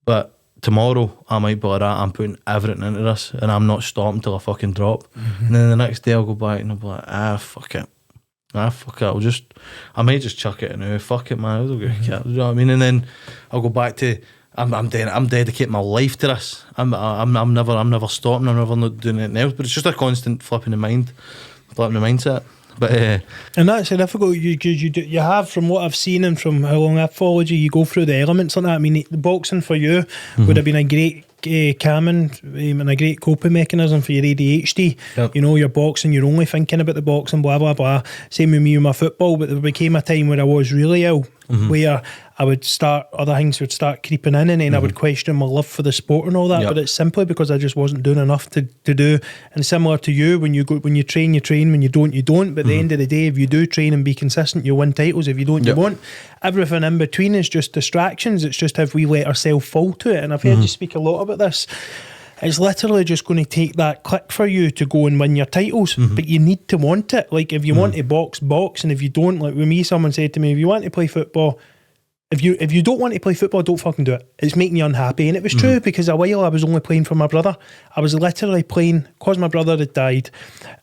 But tomorrow I might be like that. I'm putting everything into this, and I'm not stopping till I fucking drop. And then the next day I'll go back and I'll be like, fuck it. I might just chuck it now. Fuck it, man. You know what I mean? And then I'll go back to. I'm dedicating my life to this. I'm never stopping. I'm never not doing anything else. But it's just a constant flipping the mindset. But and that's difficult. You have, from what I've seen and from how long I've followed you, you go through the elements like that. I mean, the boxing for you would have been a great calming and a great coping mechanism for your ADHD. Yep. You know, you're boxing, you're only thinking about the boxing, blah blah blah. Same with me and my football. But there became a time where I was really ill, where other things would start creeping in, and then I would question my love for the sport and all that. Yep. But it's simply because I just wasn't doing enough to do. And similar to you, when you train, you train. When you don't, you don't. But at the end of the day, if you do train and be consistent, you win titles. If you don't, you won't. Everything in between is just distractions. It's just if we let ourselves fall to it. And I've heard you speak a lot about this. It's literally just going to take that click for you to go and win your titles, but you need to want it. Like, if you want to box, and if you don't, like with me, someone said to me, if you want to play football, if you don't want to play football, don't fucking do it. It's making you unhappy. And it was true, because a while I was only playing for my brother. I was literally playing because my brother had died,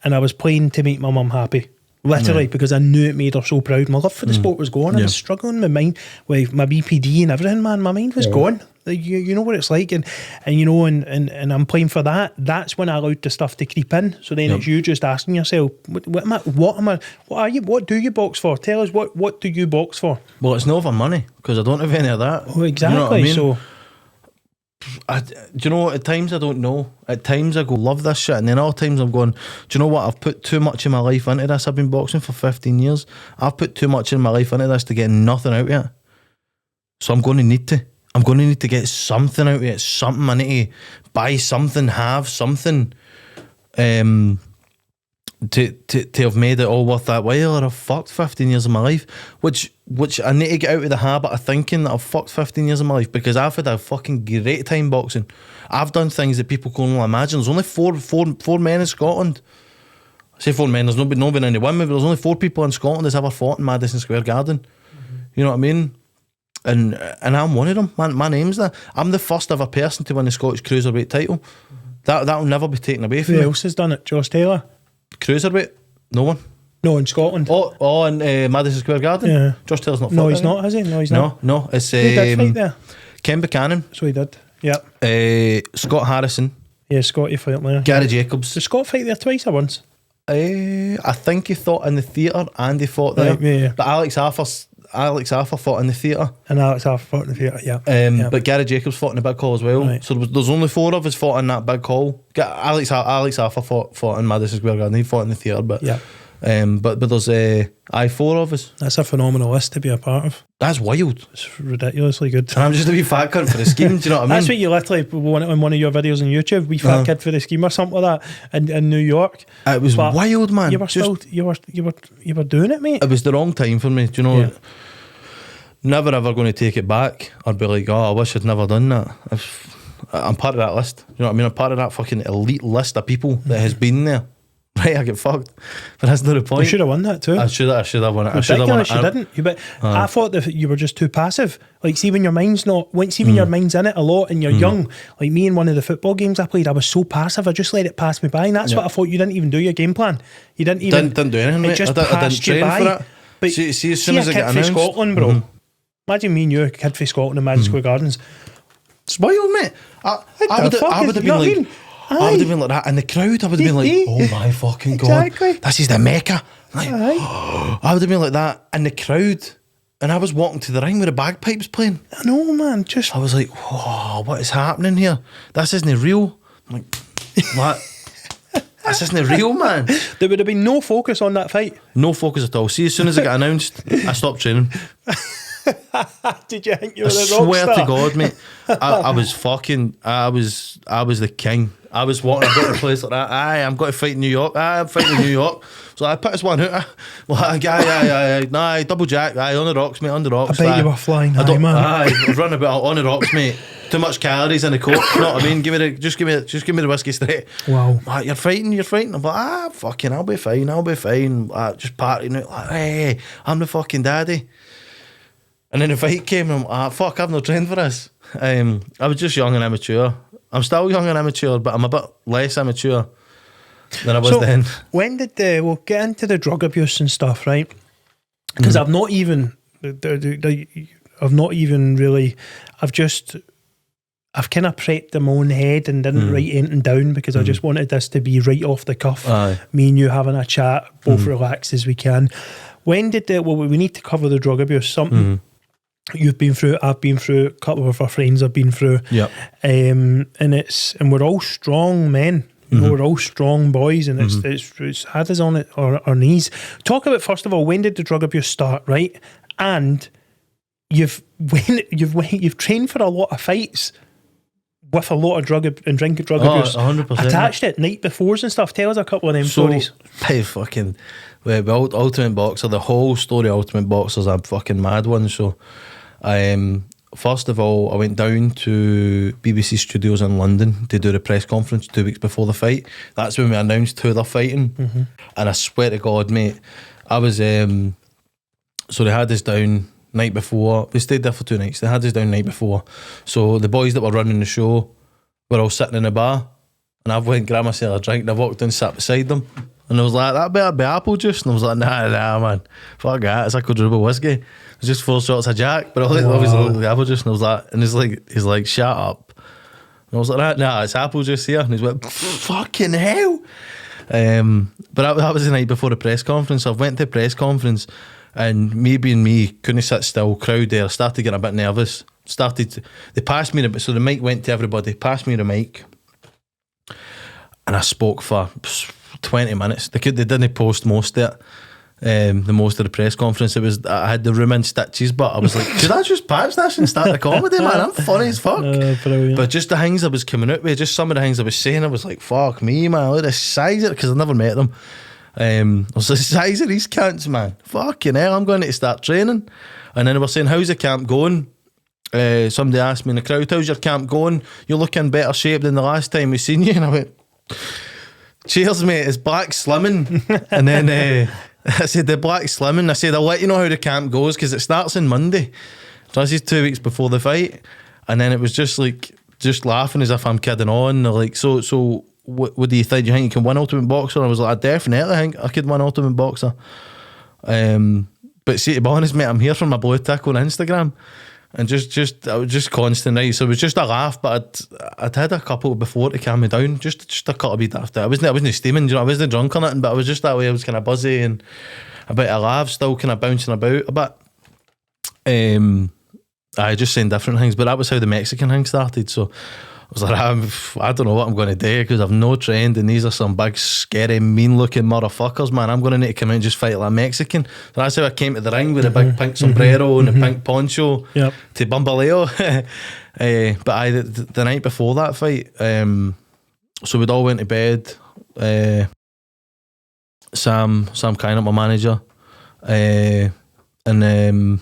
and I was playing to make my mum happy. Literally, because I knew it made her so proud. My love for the sport was gone. I was struggling with mine, with my BPD and everything, man. My mind was gone. Like, you know what it's like, and you know, and I'm playing for that. That's when I allowed the stuff to creep in. So then it's you just asking yourself, what do you box for? Tell us, what do you box for? Well, it's not for money, because I don't have any of that. Oh, exactly. You know what I mean? So, do you know, at times I don't know. At times I go, love this shit, and then other times I'm going, do you know what, I've put too much of my life into this. I've been boxing for 15 years. I've put too much in my life into this to get nothing out of it. So I'm going to need to get something out of it. Something. I need to buy something, have something to have made it all worth that while, or I've fucked 15 years of my life, which I need to get out of the habit of thinking that I've fucked 15 years of my life, because I've had a fucking great time boxing. I've done things that people can't imagine. There's only four men in Scotland. I say 4 men, there's not been any women, but there's only 4 people in Scotland that's ever fought in Madison Square Garden. You know what I mean? And I'm one of them. My name's that. I'm the first ever person to win the Scottish Cruiserweight title. That'll never be taken away from me. Who else has done it? Josh Taylor? Cruiserweight? No one. No, in Scotland. Oh, in Madison Square Garden? Yeah. Josh Taylor's not fought. No, he's not, has he? No, he's not. No, it's Who did fight there? Ken Buchanan. So he did. Yep. Scott Harrison. Yeah, Scott, he fought there. Gary Jacobs. Did Scott fight there twice or once? I think he fought in the theatre and he fought there. Right, yeah. But Alex Arthur Alex Arthur fought in the theatre. And Alex Arthur fought in the theatre, yeah. But Gary Jacobs fought in the big hall as well. Right. So there's only 4 of us fought in that big hall. Alex Arthur fought in Madison Square Garden. He fought in the theatre, but Yeah. but there's 4 of us. That's a phenomenal list to be a part of. That's wild. It's ridiculously good. And I'm just a wee fat cunt for the scheme. Do you know what I mean? That's what you literally want on one of your videos on YouTube. We fat kid for the scheme or something like that in New York. It was But wild, man. You were still you were doing it, mate. It was the wrong time for me. Do you know? Yeah. Never ever going to take it back or be like, oh, I wish I'd never done that. I'm part of that list. You know what I mean? I'm part of that fucking elite list of people that has been there. Right, I get fucked, but that's not the point. You should have won that too. I should have won it. I should have won it. You didn't. But I thought that you were just too passive. Like, see when your mind's not, when your mind's in it a lot and you're young. Like me in one of the football games I played, I was so passive. I just let it pass me by, and that's what I thought. You didn't even do your game plan. You didn't even didn't do anything. It Mate. just I passed didn't you train by. for it. But see, as soon as I get from announced, Scotland, bro. Imagine me and you, a kid from Scotland in Madison Square Gardens. It's wild, mate. I would have been like. I would have been like that in the crowd. I would have been like, oh my fucking God, this is the Mecca. Like, I would have been like that in the crowd, and I was walking to the ring with the bagpipes playing. I know, man. I was like, whoa, what is happening here? This isn't real. I'm like, what? This isn't real, man. There would have been no focus on that fight. No focus at all. See, as soon as it got announced, I stopped training. Did you think you were I the rock swear star? to God, mate. I was the king. I was walking about the place like that. Aye, I'm going to fight in New York. Aye, I'm fighting in New York. So I put this one out. Like, aye, nah, double jack. Aye, on the rocks, mate, on the rocks. I bet you were flying high, man. Aye, I was running about on the rocks, mate. Too much calories in the coke. You know what I mean? Just give me the whiskey straight. Wow. Like, you're fighting. I'm like, fucking, I'll be fine. Just partying out. Like, hey, I'm the fucking daddy. And then the fight came, and I'm like, fuck, I've no trained for this. I was just young and immature. I'm still young and immature, but I'm a bit less immature than I was then. When did we'll get into the drug abuse and stuff, right? Because I've not even really, I've kind of prepped in my own head and didn't write anything down because I just wanted this to be right off the cuff. Aye. Me and you having a chat, both relaxed as we can. When did we need to cover the drug abuse, something you've been through, I've been through, a couple of our friends have been through. Yep. And we're all strong men. You know, we're all strong boys, and it's had us on our knees. Talk about, first of all, when did the drug abuse start, right? And you've trained for a lot of fights with a lot of drug abuse 100%. attached it, night befores and stuff. Tell us a couple of them stories. Ultimate Boxer, the whole story of Ultimate Boxer is a fucking mad one. So, first of all, I went down to BBC Studios in London to do the press conference 2 weeks before the fight. That's when we announced who they're fighting. And I swear to God, mate, I was so they had us down night before. We stayed there for 2 nights. They had us down night before. So the boys that were running the show were all sitting in the bar, and I went and grabbed myself a drink, and I walked in and sat beside them, and I was like, that better be apple juice. And I was like, nah man, fuck that, it's a quadruple whiskey. It's just 4 shots of Jack, but obviously looked like apple juice. And I was like, and he's like shut up. And I was like, nah, it's apple juice here. And he's like, fucking hell. But that was the night before the press conference. I went to the press conference, and me being me, couldn't sit still, crowd there, started getting a bit nervous. They passed me so the mic went to everybody, passed me the mic, and I spoke for 20 minutes. They didn't post most of it. The most of the press conference, I had the room in stitches, but I was like, should I just patch this and start the comedy, man? I'm funny as fuck. But just the things I was coming out with, just some of the things I was saying, I was like, fuck me, man, look at the size of it, because I never met them. I was the size of these cunts, man. Fucking hell, I'm going to start training. And then they were saying, how's the camp going? Somebody asked me in the crowd, how's your camp going? You're looking in better shape than the last time we seen you. And I went, cheers, mate, it's black slimming. And then I said, the black slimming. I said, I'll let you know how the camp goes, because it starts on Monday. So this is 2 weeks before the fight. And then it was just laughing as if I'm kidding on. They're like, so what do you think? Do you think you can win Ultimate Boxer? And I was like, I definitely think I could win Ultimate Boxer. But see, to be honest, mate, I'm here for my blue tick on Instagram. And I was just constant, right? So it was just a laugh, but I'd had a couple before to calm me down, just a couple bit after. I wasn't steaming, you know, I wasn't drunk or nothing, but I was just that way. I was kind of buzzy and a bit of laugh, still kind of bouncing about a bit. I just saying different things, but that was how the Mexican thing started. So I was like, I don't know what I'm going to do because I've no trained, and these are some big, scary, mean-looking motherfuckers, man. I'm going to need to come out and just fight like a Mexican. So that's how I came to the ring with a big pink sombrero and a pink poncho to Bambaleo. But the night before that fight, so we'd all went to bed. Sam Kynott, my manager, and then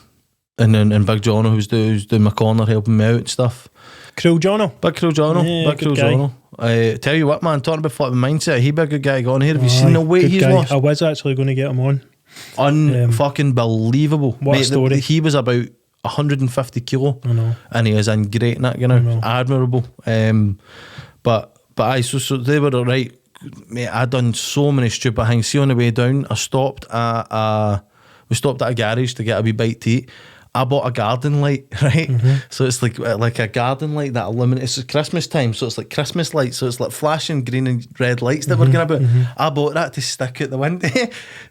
Big Jono, who's doing my corner, helping me out and stuff. Cruel Jono. Big Cruel Jono. Yeah, Big Cruel Jono. Tell you what, man, talking about fucking mindset, he be a good guy to go on here. Have you seen the weight he's lost? I was actually going to get him on. Fucking believable. What a story. He was about 150 kilo. I know. And he is in great nick, you know. Admirable. But so they were right. Mate, I'd done so many stupid things. See, on the way down, we stopped at a garage to get a wee bite to eat. I bought a garden light, right? So it's like a garden light that illuminates. It's Christmas time, so it's like Christmas lights. So it's like flashing green and red lights that we're going about. I bought that to stick out the window, of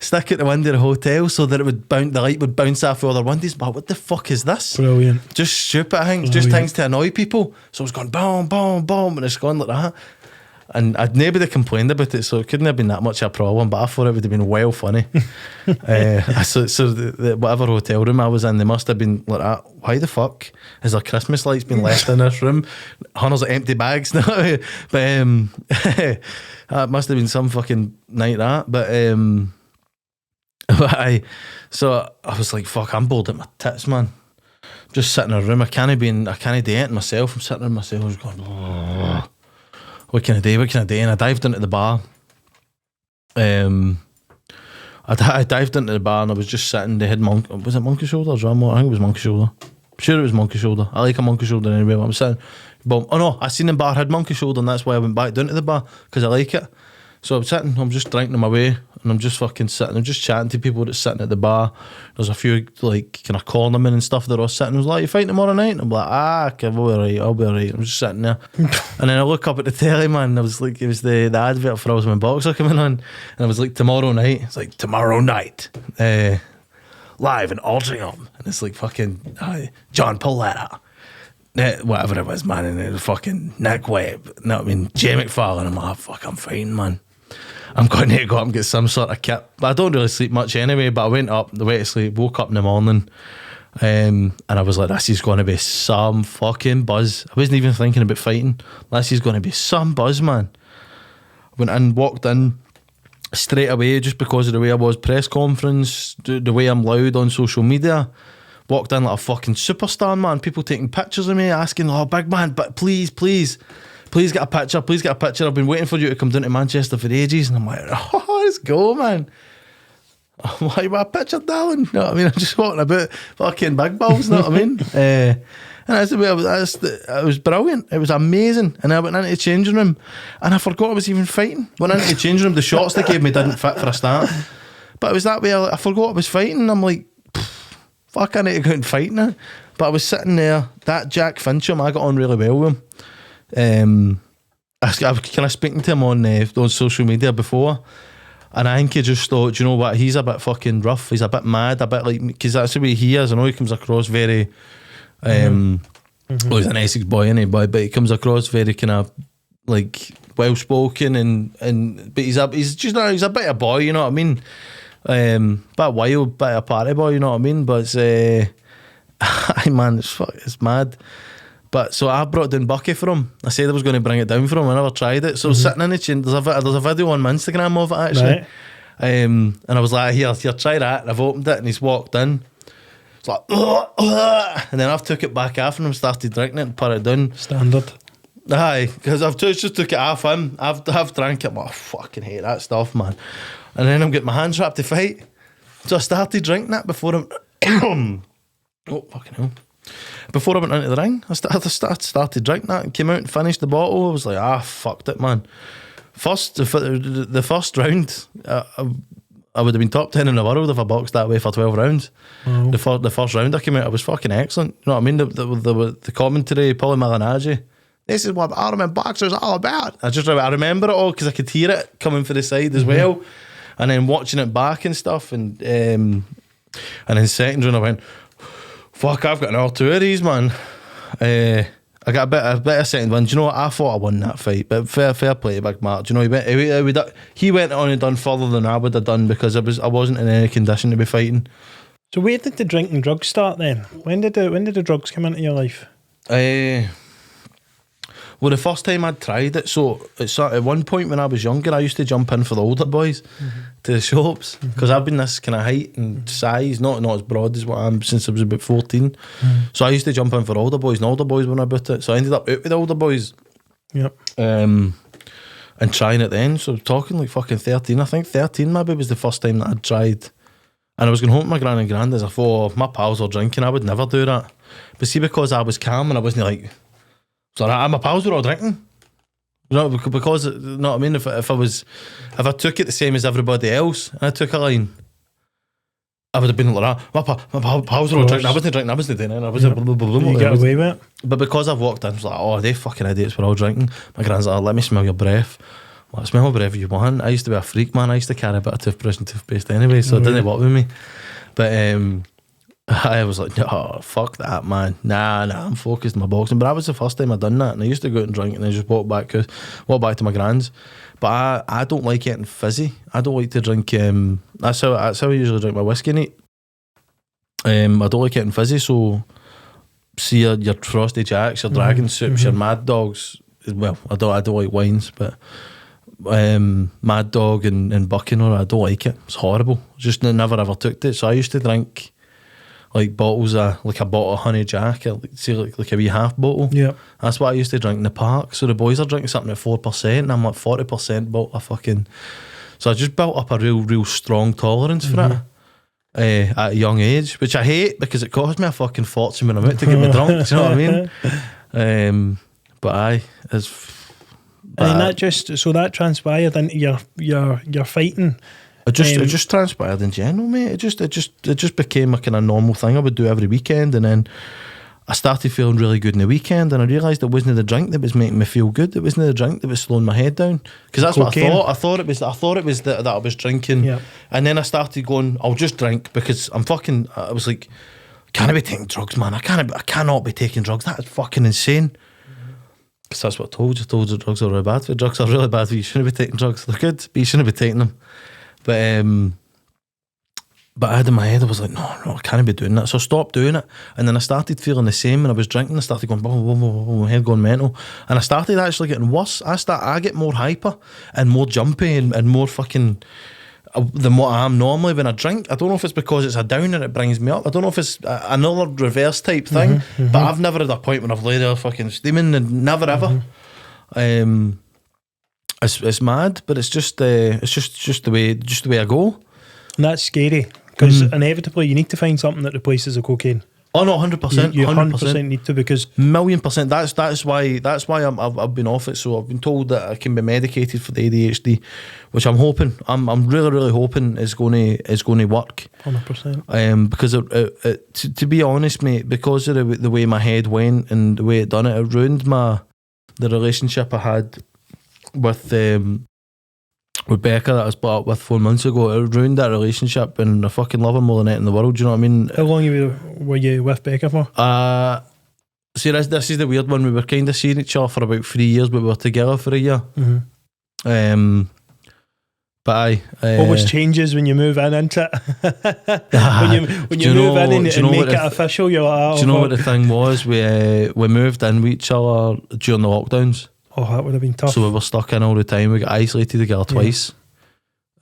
the hotel, so that the light would bounce off the other windows. But what the fuck is this? Brilliant. Just stupid things, just things to annoy people. So it's going boom, boom, boom, and it's gone like that. And nobody complained about it, so it couldn't have been that much of a problem, but I thought it would have been well funny. So whatever hotel room I was in, they must have been like that. Why the fuck has there Christmas lights been left in this room? Hundreds of empty bags now. But it must have been some fucking night that. But so I was like, fuck, I'm bored at my tits, man. Just sitting in a room, I can't do anything myself. I'm sitting in myself, just going, oh. What can I do? And I dived into the bar. I dived into the bar and I was just sitting. They had was it monkey shoulder or drum? I think it was monkey shoulder. I'm sure it was monkey shoulder. I like a monkey shoulder anyway. But I'm sitting. But oh no, I seen the bar had monkey shoulder, and that's why I went back down to the bar because I like it. So I'm sitting. I'm just drinking my way, and I'm just fucking sitting. I'm just chatting to people that's sitting at the bar. There's a few like kind of cornermen and stuff that are all sitting. I was like, "You fighting tomorrow night?" And I'm like, okay, I'll be alright. I'm just sitting there, and then I look up at the telly, man. And I was like, it was the advert for Ultimate Boxer coming on, and I was like, tomorrow night. It's like tomorrow night, live in Altrincham, and it's like fucking John Pauletta. Whatever it was, man, and it was fucking Nick Webb. No, I mean Jay McFarlane. I'm like, fuck, I'm fine, man. I'm going to go up and get some sort of kit. But I don't really sleep much anyway. But I went up, the way to sleep, woke up in the morning, and I was like, this is going to be some fucking buzz. I wasn't even thinking about fighting. This is going to be some buzz, man. Went in, walked in straight away just because of the way I was. Press conference, the way I'm loud on social media. Walked in like a fucking superstar, man. People taking pictures of me, asking, oh, big man, but please get a picture. Please get a picture. I've been waiting for you to come down to Manchester for ages. And I'm like, oh, let's go, man. Why you want a picture, darling? You know what I mean? I'm just walking about fucking big balls, you know what I mean? And that's the way it was brilliant. It was amazing. And I went into the changing room and I forgot I was even fighting. Went into the changing room, the shots they gave me didn't fit for a start. But it was that way, I forgot I was fighting. I'm like, fuck, I need to go and fight now. But I was sitting there, that Jack Fincham, I got on really well with him. I was kind of speaking to him on social media before, and I think he just thought, you know what, he's a bit fucking rough, he's a bit mad, a bit like, because that's the way he is. I know he comes across very well, he's an Essex boy, isn't he? But he comes across very kind of like well spoken and but he's a bit of a boy, you know what I mean? Bit wild, bit of a party boy, you know what I mean? But man, it's mad. But so I brought down Bucky for him. I said I was going to bring it down for him. I never tried it. So sitting in the chain, there's a video on my Instagram of it actually. Right. And I was like, here, try that. And I've opened it and he's walked in. It's like, and then I've took it back off and started drinking it and put it down. Standard. Aye, because I've just took it off him. I've drank it. I fucking hate that stuff, man. And then I'm getting my hands wrapped to fight. So I started drinking that before I'm... oh, fucking hell. Before I went into the ring, I started drinking that and came out and finished the bottle. I was like, fucked it, man. The first round, I would have been top 10 in the world if I boxed that way for 12 rounds. Oh. The first round I came out, I was fucking excellent. You know what I mean? The commentary, Paulie Malignaggi, this is what Armin Boxer's all about. I remember it all because I could hear it coming for the side as well. And then watching it back and stuff. And then second round I went, Fuck, I've got another two of these, man. I got a bit of second one. Do you know what? I thought I won that fight, but fair play to Big Mark. Do you know he went on and done further than I would have done because I wasn't in any condition to be fighting. So where did the drink and drugs start then? When did the drugs come into your life? Well, the first time I'd tried it, so it's at one point when I was younger, I used to jump in for the older boys to the shops because I've been this kind of height and size, not as broad as what I am since I was about 14. So I used to jump in for older boys, and older boys when I bought it. So I ended up out with the older boys. Yep. And trying it then. So talking like fucking 13. I think 13 maybe was the first time that I'd tried. And I was going home to my gran and granddad's. I thought, my pals are drinking, I would never do that. But see, because I was calm and I wasn't like, so my pals were all drinking. You know, because, you know what I mean? If I took it the same as everybody else and I took a line, I would have been like that. My pals were all drinking. I wasn't drinking, I wasn't doing it. I wasn't blah, blah, blah, blah, you get away with it. But because I've walked in, I was like, oh, they fucking idiots were all drinking. My gran's like, let me smell your breath. Well, smell whatever you want. I used to be a freak, man. I used to carry a bit of toothbrush and toothpaste anyway, so it didn't work with me. But I was like, no, fuck that, man. Nah, I'm focused on my boxing. But that was the first time I'd done that, and I used to go out and drink and I just walk back to my gran's. But I don't like getting fizzy. I don't like to drink. That's how I usually drink my whiskey neat. I don't like getting fizzy. So see your Frosty Jacks, your Dragon Soups, your Mad Dogs. Well, I don't like wines, but Mad Dog and Buckingham, I don't like it. It's horrible. Just never ever took it. So I used to drink like bottles of, like a bottle of Honey Jack, or like a wee half bottle. Yeah, that's what I used to drink in the park. So the boys are drinking something at 4%, and I'm like 40% bottle of fucking. So I just built up a real strong tolerance for it at a young age, which I hate because it cost me a fucking fortune when I'm out to get me drunk. Do you know what I mean? But aye, it's. And that transpired into your fighting. It just transpired in general, mate. It just became a kind of normal thing I would do every weekend, and then I started feeling really good in the weekend, and I realised it wasn't the drink that was making me feel good. It wasn't the drink that was slowing my head down, because that's cocaine. What I thought. I thought it was that I was drinking, and then I started going, I'll just drink because I was like, can I be taking drugs, man? I cannot be taking drugs. That is fucking insane. Because that's what I told you. I told you drugs are really bad for you. Drugs are really bad for you. You shouldn't be taking drugs. They're good, but you shouldn't be taking them. But I had in my head, I was like, no, I can't be doing that. So I stopped doing it. And then I started feeling the same when I was drinking. I started going, my head going mental. And I started actually getting worse. I get more hyper and more jumpy and more fucking than what I am normally when I drink. I don't know if it's because it's a downer, it brings me up. I don't know if it's another reverse type thing, but I've never had a point when I've laid there fucking steaming, and never ever. It's mad, but it's just the way I go. And that's scary, because inevitably you need to find something that replaces the cocaine. Oh no, 100%. You 100% need to, because $1,000,000%. That's why I've been off it. So I've been told that I can be medicated for the ADHD, which I'm hoping. I'm really hoping is going to work. 100%. Because to be honest, mate, because of the way my head went and the way it done it, it ruined the relationship I had with Becca that I split up with 4 months ago. It ruined that relationship, and I fucking love her more than anything in the world. Do you know what I mean? How long were you with Becca for? See, this is the weird one. We were kind of seeing each other for about 3 years, but we were together for a year. But aye, always changes when you move into it. when you move in and make it official, you're like, do you know what the thing was? We moved in with each other during the lockdowns. Oh, that would have been tough. So we were stuck in all the time. We got isolated together twice.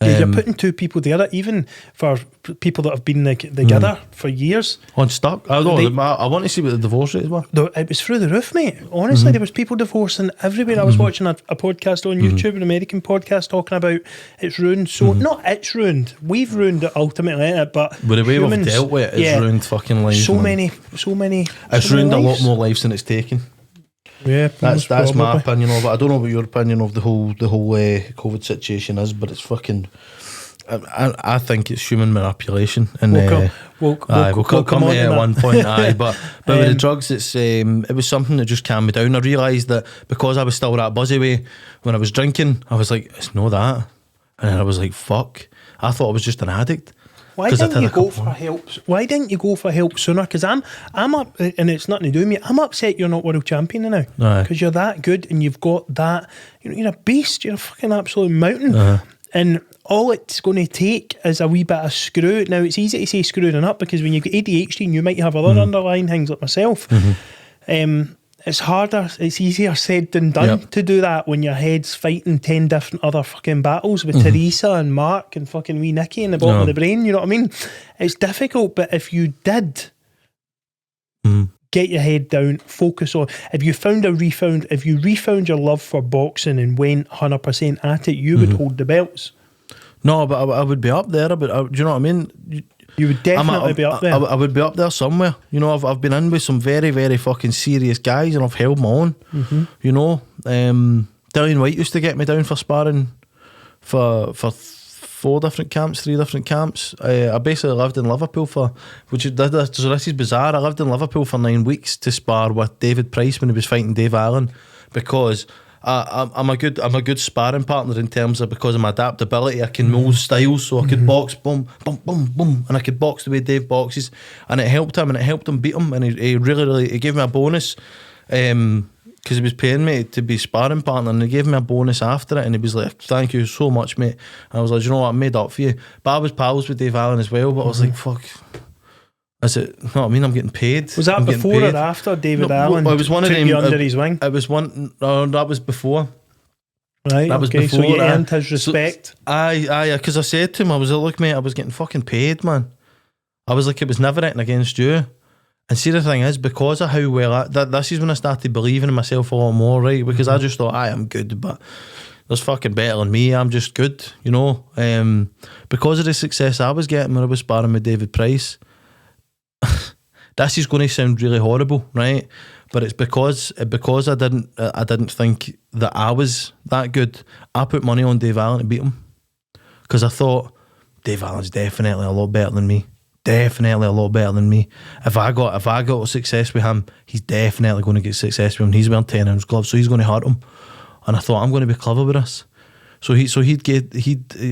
You're putting two people together, even for people that have been together for years. Unstuck. I want to see what the divorce rates were. It was through the roof, mate. Honestly, there was people divorcing everywhere. I was watching a podcast on YouTube, an American podcast, talking about it's ruined. So not it's ruined. We've ruined it ultimately, but the way we've dealt with it, it's ruined fucking lives. So many. It's ruined a lot more lives than it's taken. Yeah, that's my opinion of it. I don't know what your opinion of the whole COVID situation is, but it's fucking. I think it's human manipulation, and we'll come to it at one point. But with the drugs, it was something that just calmed me down. I realised that because I was still that buzzy way when I was drinking, I was like, it's no that, and then I was like, fuck. I thought I was just an addict. Why didn't you go for help? Why didn't you go for help sooner? Because I'm up, and it's nothing to do with me. I'm upset you're not world champion now because you're that good and you've got that. You're a beast. You're a fucking absolute mountain. And all it's going to take is a wee bit of screw. Now it's easy to say screwing up because when you've got ADHD and you might have other underlying things like myself. It's harder, it's easier said than done to do that when your head's fighting 10 different other fucking battles with Teresa and Mark and fucking wee Nicky in the bottom of the brain, you know what I mean? It's difficult, but if you did get your head down, focus on, if you refound your love for boxing and went 100% at it, you would hold the belts. No, but I would be up there, but do you know what I mean? You would definitely be up there. I would be up there somewhere. You know, I've been in with some very, very fucking serious guys and I've held my own. You know, Dillian White used to get me down for sparring for 3 different camps. I basically lived in Liverpool so this is bizarre. I lived in Liverpool for 9 weeks to spar with David Price when he was fighting Dave Allen because I'm a good sparring partner in terms of because of my adaptability. I can mold styles, so I could box, boom, boom, boom, boom, and I could box the way Dave boxes, and it helped him beat him, and he really gave me a bonus because he was paying me to be sparring partner, and he gave me a bonus after it, and he was like, "Thank you so much, mate." And I was like, "You know what? I made up for you." But I was pals with Dave Allen as well, but I was like, "Fuck." Is it? You know what I mean? I'm getting paid. Was that before or after David Allen I was one took of them, you under his wing? It was one. No, that was before. Right. That was before. So you earned his respect. Aye. Because I said to him, I was like, "Look, mate, I was getting fucking paid, man." I was like, it was never written against you. And see, the thing is, because of how well this is when I started believing in myself a lot more, right? Because I just thought, I'm good, but there's fucking better than me. I'm just good, you know. Because of the success I was getting when I was sparring with David Price. This is going to sound really horrible, right? But it's because I didn't think that I was that good. I put money on Dave Allen to beat him because I thought Dave Allen's definitely a lot better than me. Definitely a lot better than me. If I got success with him, he's definitely going to get success with him. He's wearing 10-ounce gloves, so he's going to hurt him. And I thought I'm going to be clever with this. So he'd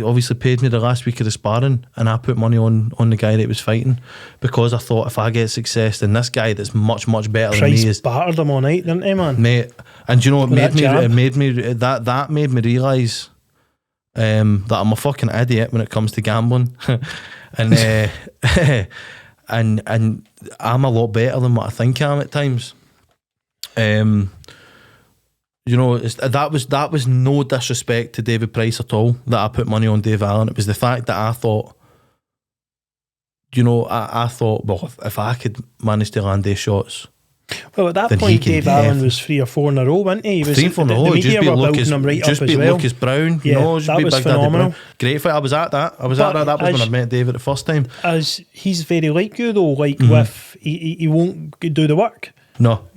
obviously paid me the last week of the sparring, and I put money on the guy that was fighting because I thought if I get success, then this guy that's much better than me is. Battered him all night, didn't he, man? Mate, and you know what made me realise that I'm a fucking idiot when it comes to gambling, and and I'm a lot better than what I think I am at times. You know, that was no disrespect to David Price at all that I put money on Dave Allen. It was the fact that I thought, you know, I thought, well, if I could manage to land these shots. Well, at that point, Dave Allen was 3 or 4 in a row, wasn't he? 3 or 4 in a row. The media were building him right up as well. Lucas Brown, yeah, that was phenomenal. Great fight. I was at that. That was when I met David the first time. As he's very like you though, like with he won't do the work. No.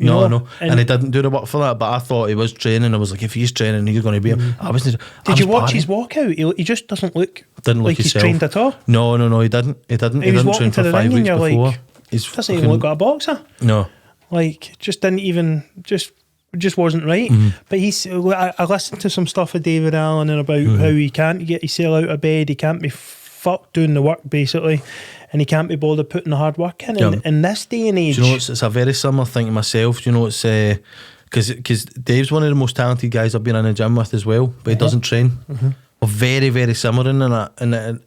And he didn't do the work for that, but I thought he was training. I was like, if he's training, he's going to be him. Did you watch his walkout? He just doesn't look like he's trained at all. No, he didn't. He was walking train to for the 5 ring weeks and you're before. like, doesn't even look like a boxer. No. Like, just didn't even, just wasn't right. But I listened to some stuff with David Allen and about how he can't get himself out of bed, he can't be fucked doing the work basically, and he can't be bothered putting the hard work in. Yeah. In this day and age, do you know, it's a very similar thing to myself. You know, it's because Dave's one of the most talented guys I've been in the gym with as well, but he doesn't train. We're very, very similar in that,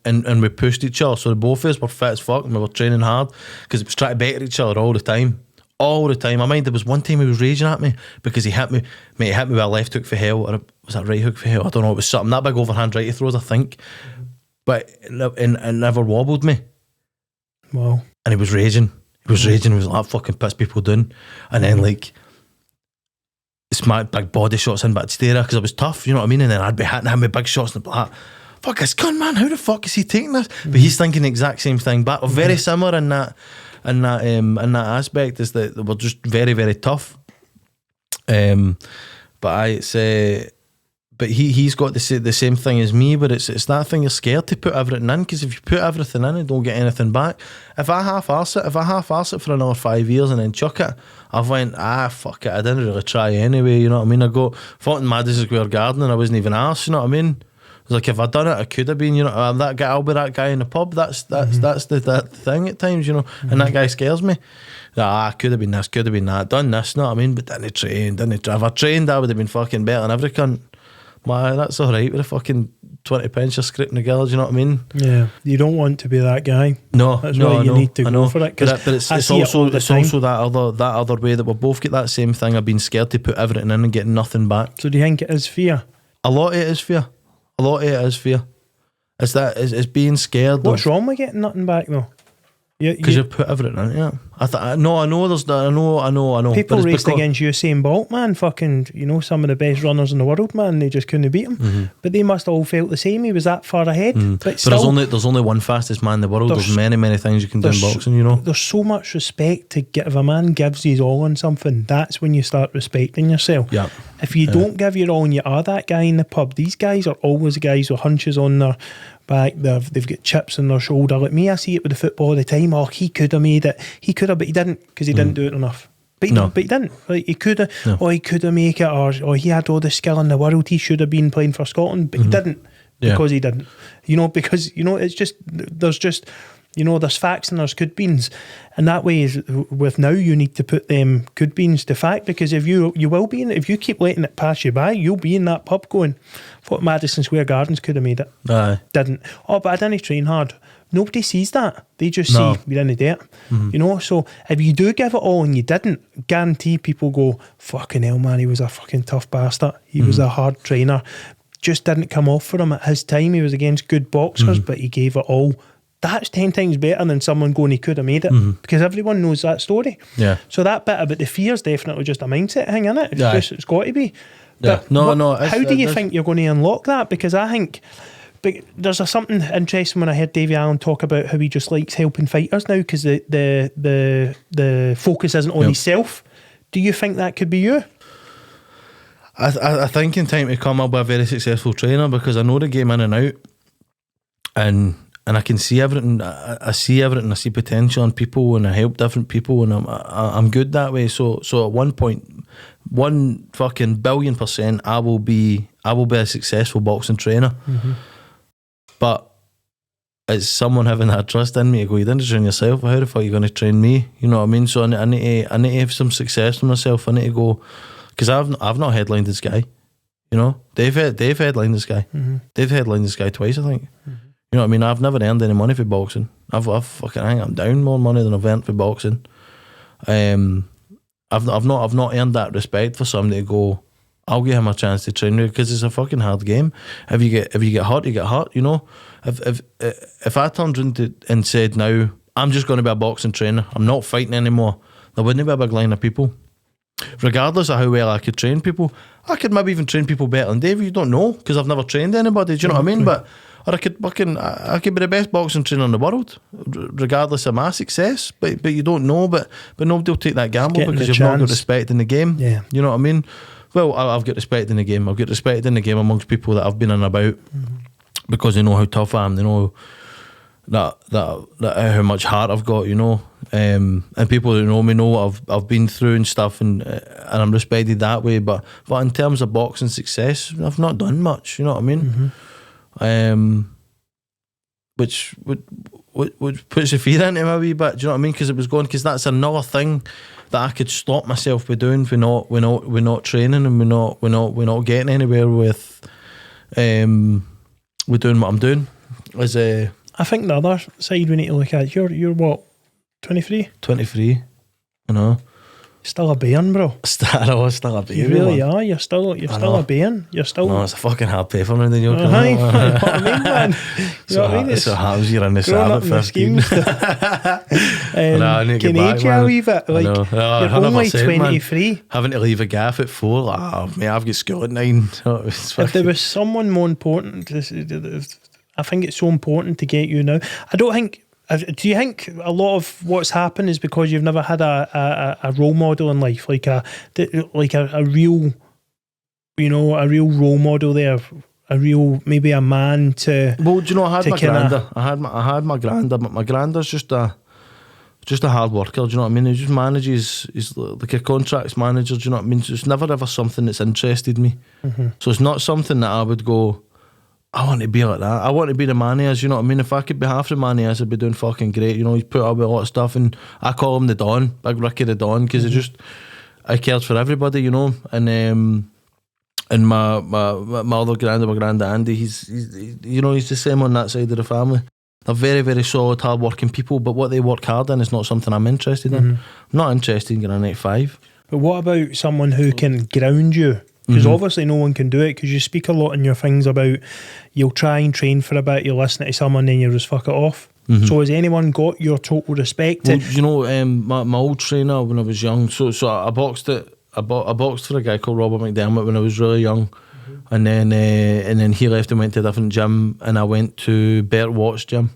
and we pushed each other. So the both of us were fit as fuck, and we were training hard because it was trying to better each other all the time. I mind there was one time he was raging at me because he hit me with a left hook for hell, or was that right hook for hell? I don't know. It was something that big overhand right he throws, I think. But it never wobbled me. Wow. And he was raging. He was like, fucking piss people doing. And then like smacked big body shots in back to stare because I was tough, you know what I mean? And then I'd be hitting him with big shots and like, fuck this gun, man, how the fuck is he taking this? But he's thinking the exact same thing back. We're very similar in that aspect, is that we're just very, very tough. But he's got the same thing as me, but it's that thing, you're scared to put everything in, because if you put everything in and don't get anything back, if I half-arse it for another 5 years and then chuck it, I've went, fuck it, I didn't really try anyway, you know what I mean? I fought in Madison Square Garden and I wasn't even arsed, you know what I mean? Like if I'd done it, I could have been, you know, I'm that guy, I'll be that guy in the pub. That's the thing at times, you know. And that guy scares me. I could have been this, could have been that, done this, know what I mean? But didn't train, if I trained, I would have been fucking better than every cunt. Man, that's alright with a fucking 20 pence you're scraping the girls, you know what I mean? Yeah, you don't want to be that guy. No, that's why you need to go for it. But it's also that other way that we both get that same thing of being scared to put everything in and getting nothing back. So do you think it is fear? A lot of it is fear. It's being scared. What's wrong with getting nothing back though? Because you put everything in it, yeah. I know. People raced against Usain Bolt, man. Fucking, you know, some of the best runners in the world, man. They just couldn't beat him. But they must all felt the same. He was that far ahead. But still, there's only one fastest man in the world. There's many things you can do in boxing, you know. There's so much respect to get. If a man gives his all on something, that's when you start respecting yourself. Yeah. If you don't give your all and you are that guy in the pub, these guys are always guys with hunches on their back. They've got chips on their shoulder. Like me, I see it with the football all the time. Oh, he could have made it. He could have, but he didn't because he didn't do it enough. But he didn't. Like he could have. No. Or he could have made it. Or he had all the skill in the world. He should have been playing for Scotland, but he didn't because he didn't. You know, because you know it's just there's just. You know, there's facts and there's could beans, and that way is with now you need to put them could beans to fact, because if you will be in it, if you keep letting it pass you by, you'll be in that pub going, "What Madison Square Gardens could have made it, didn't." Oh, but I didn't train hard. Nobody sees that. They just see we're in the dirt. You know. So if you do give it all and you didn't, guarantee people go, "Fucking hell, man, he was a fucking tough bastard. He was a hard trainer. Just didn't come off for him at his time. He was against good boxers, but he gave it all." That's 10 times better than someone going, he could have made it, because everyone knows that story. Yeah. So that bit about the fear is definitely just a mindset thing, isn't it? It's got to be. Yeah. But how do you think you're going to unlock that? Because I think there's something interesting when I heard Davey Allen talk about how he just likes helping fighters now because the focus isn't on himself. Do you think that could be you? I think in time to come I'll be a very successful trainer because I know the game in and out, and I can see everything. I see everything. I see potential in people, and I help different people, and I'm good that way. So at one point, 1 fucking billion%, I will be a successful boxing trainer. But it's someone having that trust in me to go, you didn't train yourself. How the fuck are you going to train me? You know what I mean? So I need to have some success for myself. I need to go, because I've not headlined this guy. You know, they've headlined this guy. They've headlined this guy twice, I think. You know what I mean? I've never earned any money for boxing. I think I'm down more money than I've earned for boxing. I've not earned that respect for somebody to go, I'll give him a chance to train me, because it's a fucking hard game. If you get hurt, you get hurt. You know, if I turned into and said now I'm just going to be a boxing trainer, I'm not fighting anymore, there wouldn't be a big line of people. Regardless of how well I could train people, I could maybe even train people better than Dave. You don't know, because I've never trained anybody. Do you know what I mean? But or I could be the best boxing trainer in the world, regardless of my success. But you don't know. But nobody will take that gamble because you've not got respect in the game. Yeah, you know what I mean. Well, I've got respect in the game. I've got respect in the game amongst people that I've been in about because they know how tough I am. They know that how much heart I've got. You know, and people who know me know what I've been through and stuff, and I'm respected that way. But in terms of boxing success, I've not done much. You know what I mean? Which puts a fear into me a wee bit. Do you know what I mean? Because that's another thing that I could stop myself by doing. We're not training, and we're not getting anywhere with we're doing what I'm doing. I think the other side we need to look at, you're what, 23? 23, you know. Still a bairn, bro. Still a baby. You really are. You're still a bairn. You're still. No, it's a fucking hard pay for me. Then you're you know what I mean, man. You know what I mean? It's so hard. You're in the sand at 15. I need to get back, man. A wee bit. Like, you're only 23. Man, having to leave a gaff at 4. Mate, I've got school at 9. If there was someone more important, I think it's so important to get you now. I don't think. Do you think a lot of what's happened is because you've never had a role model in life, like a real, you know, a real role model there, a real, maybe a man to? Well, do you know, I had my granda. I had my granda, but my granda's just a hard worker. Do you know what I mean? He just manages. He's like a contracts manager. Do you know what I mean? So it's never ever something that's interested me. So it's not something that I would go, I want to be like that. I want to be the man he is, you know what I mean? If I could be half the man he is, I'd be doing fucking great. You know, he's put up with a lot of stuff, and I call him the Don, Big Ricky the Don, because he cares for everybody, you know. And my other granddad, my granddad Andy, he's you know, he's the same on that side of the family. They're very, very solid, hard-working people, but what they work hard in is not something I'm interested in. I'm not interested in getting a 9 to 5. But what about someone who can ground you? Because obviously no one can do it, because you speak a lot in your things about you'll try and train for a bit, you'll listen to someone, then you just fuck it off. So has anyone got your total respect? Well, you know, my old trainer when I was young, so I boxed for a guy called Robert McDermott when I was really young, and then he left and went to a different gym, and I went to Bert Watt's gym.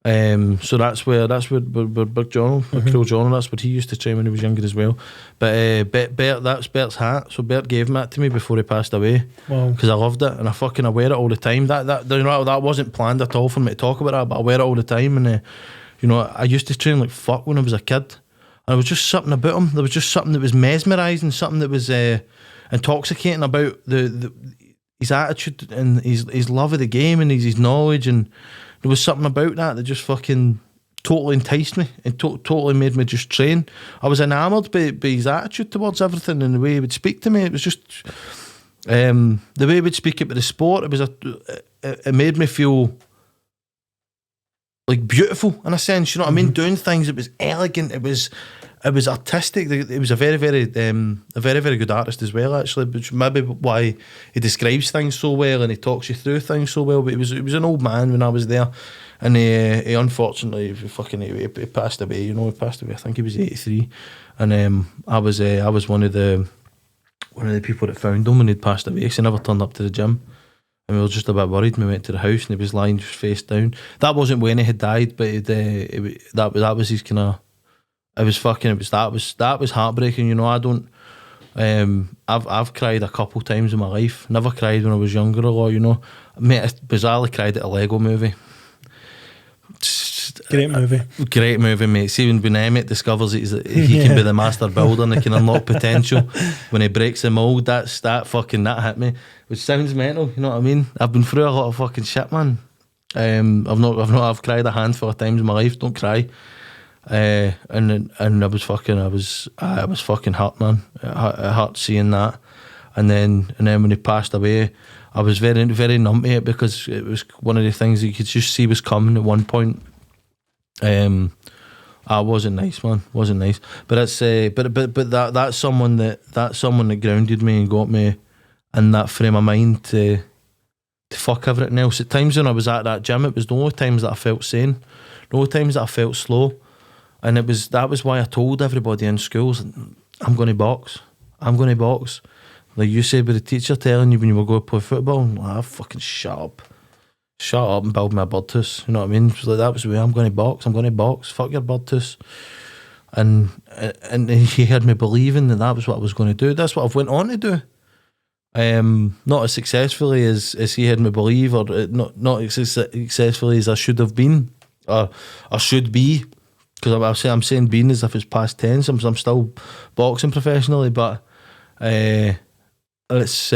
So that's where Big John, Cruel John, that's what he used to train when he was younger as well. But Bert, that's Bert's hat. So Bert gave that to me before he passed away. Wow. Because I loved it, and I wear it all the time. That you know, that wasn't planned at all for me to talk about that, but I wear it all the time. And you know, I used to train like fuck when I was a kid. And there was just something about him. There was just something that was mesmerising, something that was intoxicating about his attitude and his love of the game and his knowledge, and there was something about that just fucking totally enticed me and totally made me just train. I was enamoured by his attitude towards everything and the way he would speak to me. It was just the way he would speak about the sport. It made me feel like beautiful in a sense. You know what I mean? Doing things. It was elegant. It was artistic. He was a very, very good artist as well, actually, which maybe why he describes things so well and he talks you through things so well. But he was an old man when I was there, and he unfortunately he passed away. You know, he passed away. I think he was 83, and I was one of the people that found him when he'd passed away. Because he never turned up to the gym. And we were just a bit worried. We went to the house and he was lying just face down. That wasn't when he had died, but that was his kind of. That was heartbreaking. You know, I don't. I've cried a couple times in my life. Never cried when I was younger a lot. You know, mate, I bizarrely cried at a Lego movie. Great movie, mate. See when Emmett discovers he can be the master builder and he can unlock potential when he breaks the mould. That hit me, which sounds mental. You know what I mean? I've been through a lot of fucking shit, man. I've cried a handful of times in my life. Don't cry. And I was fucking hurt, man. It hurt seeing that. And then when he passed away, I was very, very numb to it because it was one of the things that you could just see was coming at one point. I wasn't nice, man. Wasn't nice. But it's that's someone that grounded me and got me in that frame of mind to fuck everything else. At times when I was at that gym, it was the only times that I felt sane, the only times that I felt slow. And that was why I told everybody in schools, I'm going to box. Like you say, but the teacher telling you when you were going to play football, fucking shut up and build me a bird tooth. You know what I mean? So that was the way, I'm going to box, fuck your bird tooth. And he had me believing that was what I was going to do. That's what I've went on to do. Not as successfully as he had me believe, or not as successfully as I should have been, or I should be. Because I'm saying being as if it's past tense. I'm still boxing professionally, but that was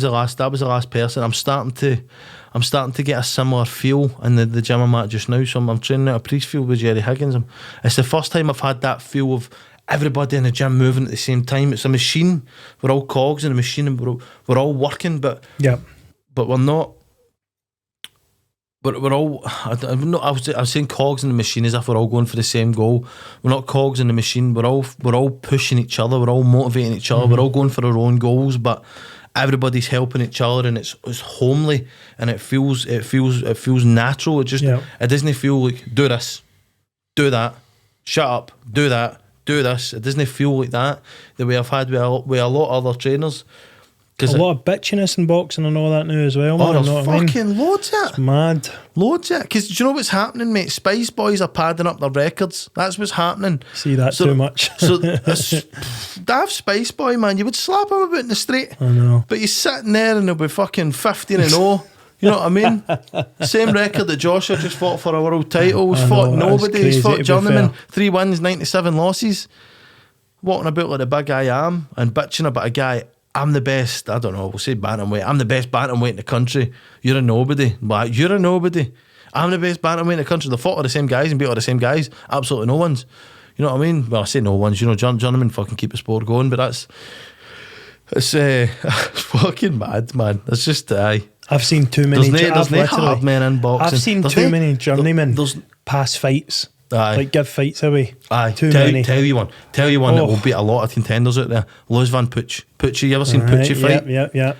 the last person. I'm starting to get a similar feel in the gym I'm at just now. So I'm training out a Priestfield with Jerry Higgins. It's the first time I've had that feel of everybody in the gym moving at the same time. It's a machine. We're all cogs in a machine, and we're all working, but we're not. But we're all. I was saying cogs in the machine as if we're all going for the same goal. We're not cogs in the machine. We're all pushing each other. We're all motivating each other. We're all going for our own goals, but everybody's helping each other, and it's homely, and it feels natural. It doesn't feel like do this, do that, shut up, do that, do this. It doesn't feel like that the way I've had with a lot of other trainers. A lot of bitchiness in boxing and all that now as well, man. There's fucking loads of it. It's mad. Loads of it. Because do you know what's happening, mate? Spice Boys are padding up their records. That's what's happening. See that too much. So Daft Spice Boy, man, you would slap him about in the street. I know. But he's sitting there and he'll be fucking 15-0. You know what I mean? Same record that Joshua just fought for a world title. He's fought nobody. He's fought journeyman. 3 wins, 97 losses. Walking about like the big I am and bitching about a guy I'm the best, I don't know, we'll say bantamweight. I'm the best bantamweight in the country. You're a nobody. But you're a nobody. I'm the best bantamweight in the country. They fought all the same guys and beat all the same guys. Absolutely no ones. You know what I mean? Well, I say no ones. You know, journeymen fucking keep the sport going. But it's fucking mad, man. It's just, I've seen too many. There's no hard men in boxing. I've seen too many journeymen pass fights. Like give fights away. Too many. Tell you one that will beat a lot of contenders out there. Lois Van Pucci. You ever seen Pucci fight? Yeah.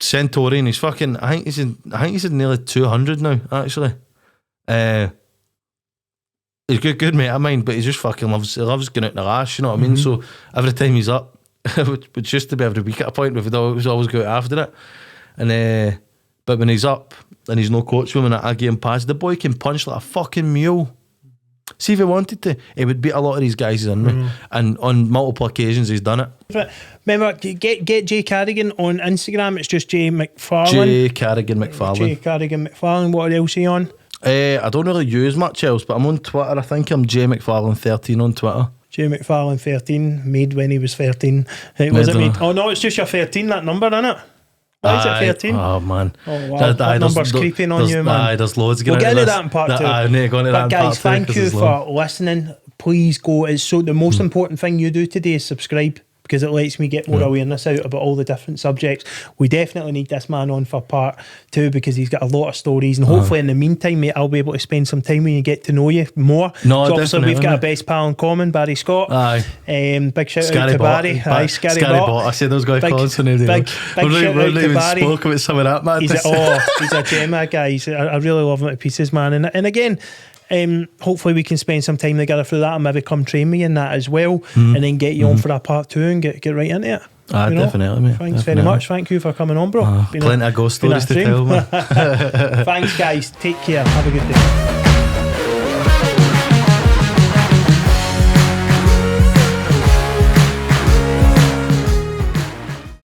Centaurian. He's fucking. I think he's in nearly 200 now. Actually, he's a good mate of mine, but he just fucking loves going out in the lash. You know what I mean? So every time he's up, which used to be every week at a point, we'd always go out after it. And but when he's up and he's no coach with him, and I give him pass, the boy can punch like a fucking mule. See, if he wanted to, he would beat a lot of these guys in me. And on multiple occasions, he's done it. Remember, get Jay Carrigan on Instagram. It's just Jay McFarlane. Jay Carrigan-McFarlane. Jay Carrigan-McFarlane. What else are you on? I don't really use much else, but I'm on Twitter. I think I'm Jay McFarlane 13 on Twitter. Jay McFarlane 13, made when he was 13. Was it made? Oh no, it's just your 13, that number, isn't it? Why is it 13? Oh man. Oh wow, that number's creeping on you, man. There's loads. We'll get into that in part 2. I need to go into that in part 2. But guys, thank you for listening. Please go. It's the most important thing you do today is subscribe, because it lets me get more awareness out about all the different subjects. We definitely need this man on for part 2, because he's got a lot of stories, and hopefully in the meantime, mate, I'll be able to spend some time when you get to know you more. No, so obviously we've got a best pal in common, Barry Scott. Aye. Big shout Scary out to bot. Barry. Scary Bot. I said those guys calls for big shout out to Barry. Spoke about some of that, man. He's a gem, that guy. I really love him to pieces, man. And again, hopefully we can spend some time together through that and maybe come train me in that as well, and then get you on for a part 2 and get right into it. Definitely, mate. Thanks very much. Thank you for coming on, bro. Plenty of ghost stories to tell, man. Thanks, guys. Take care. Have a good day.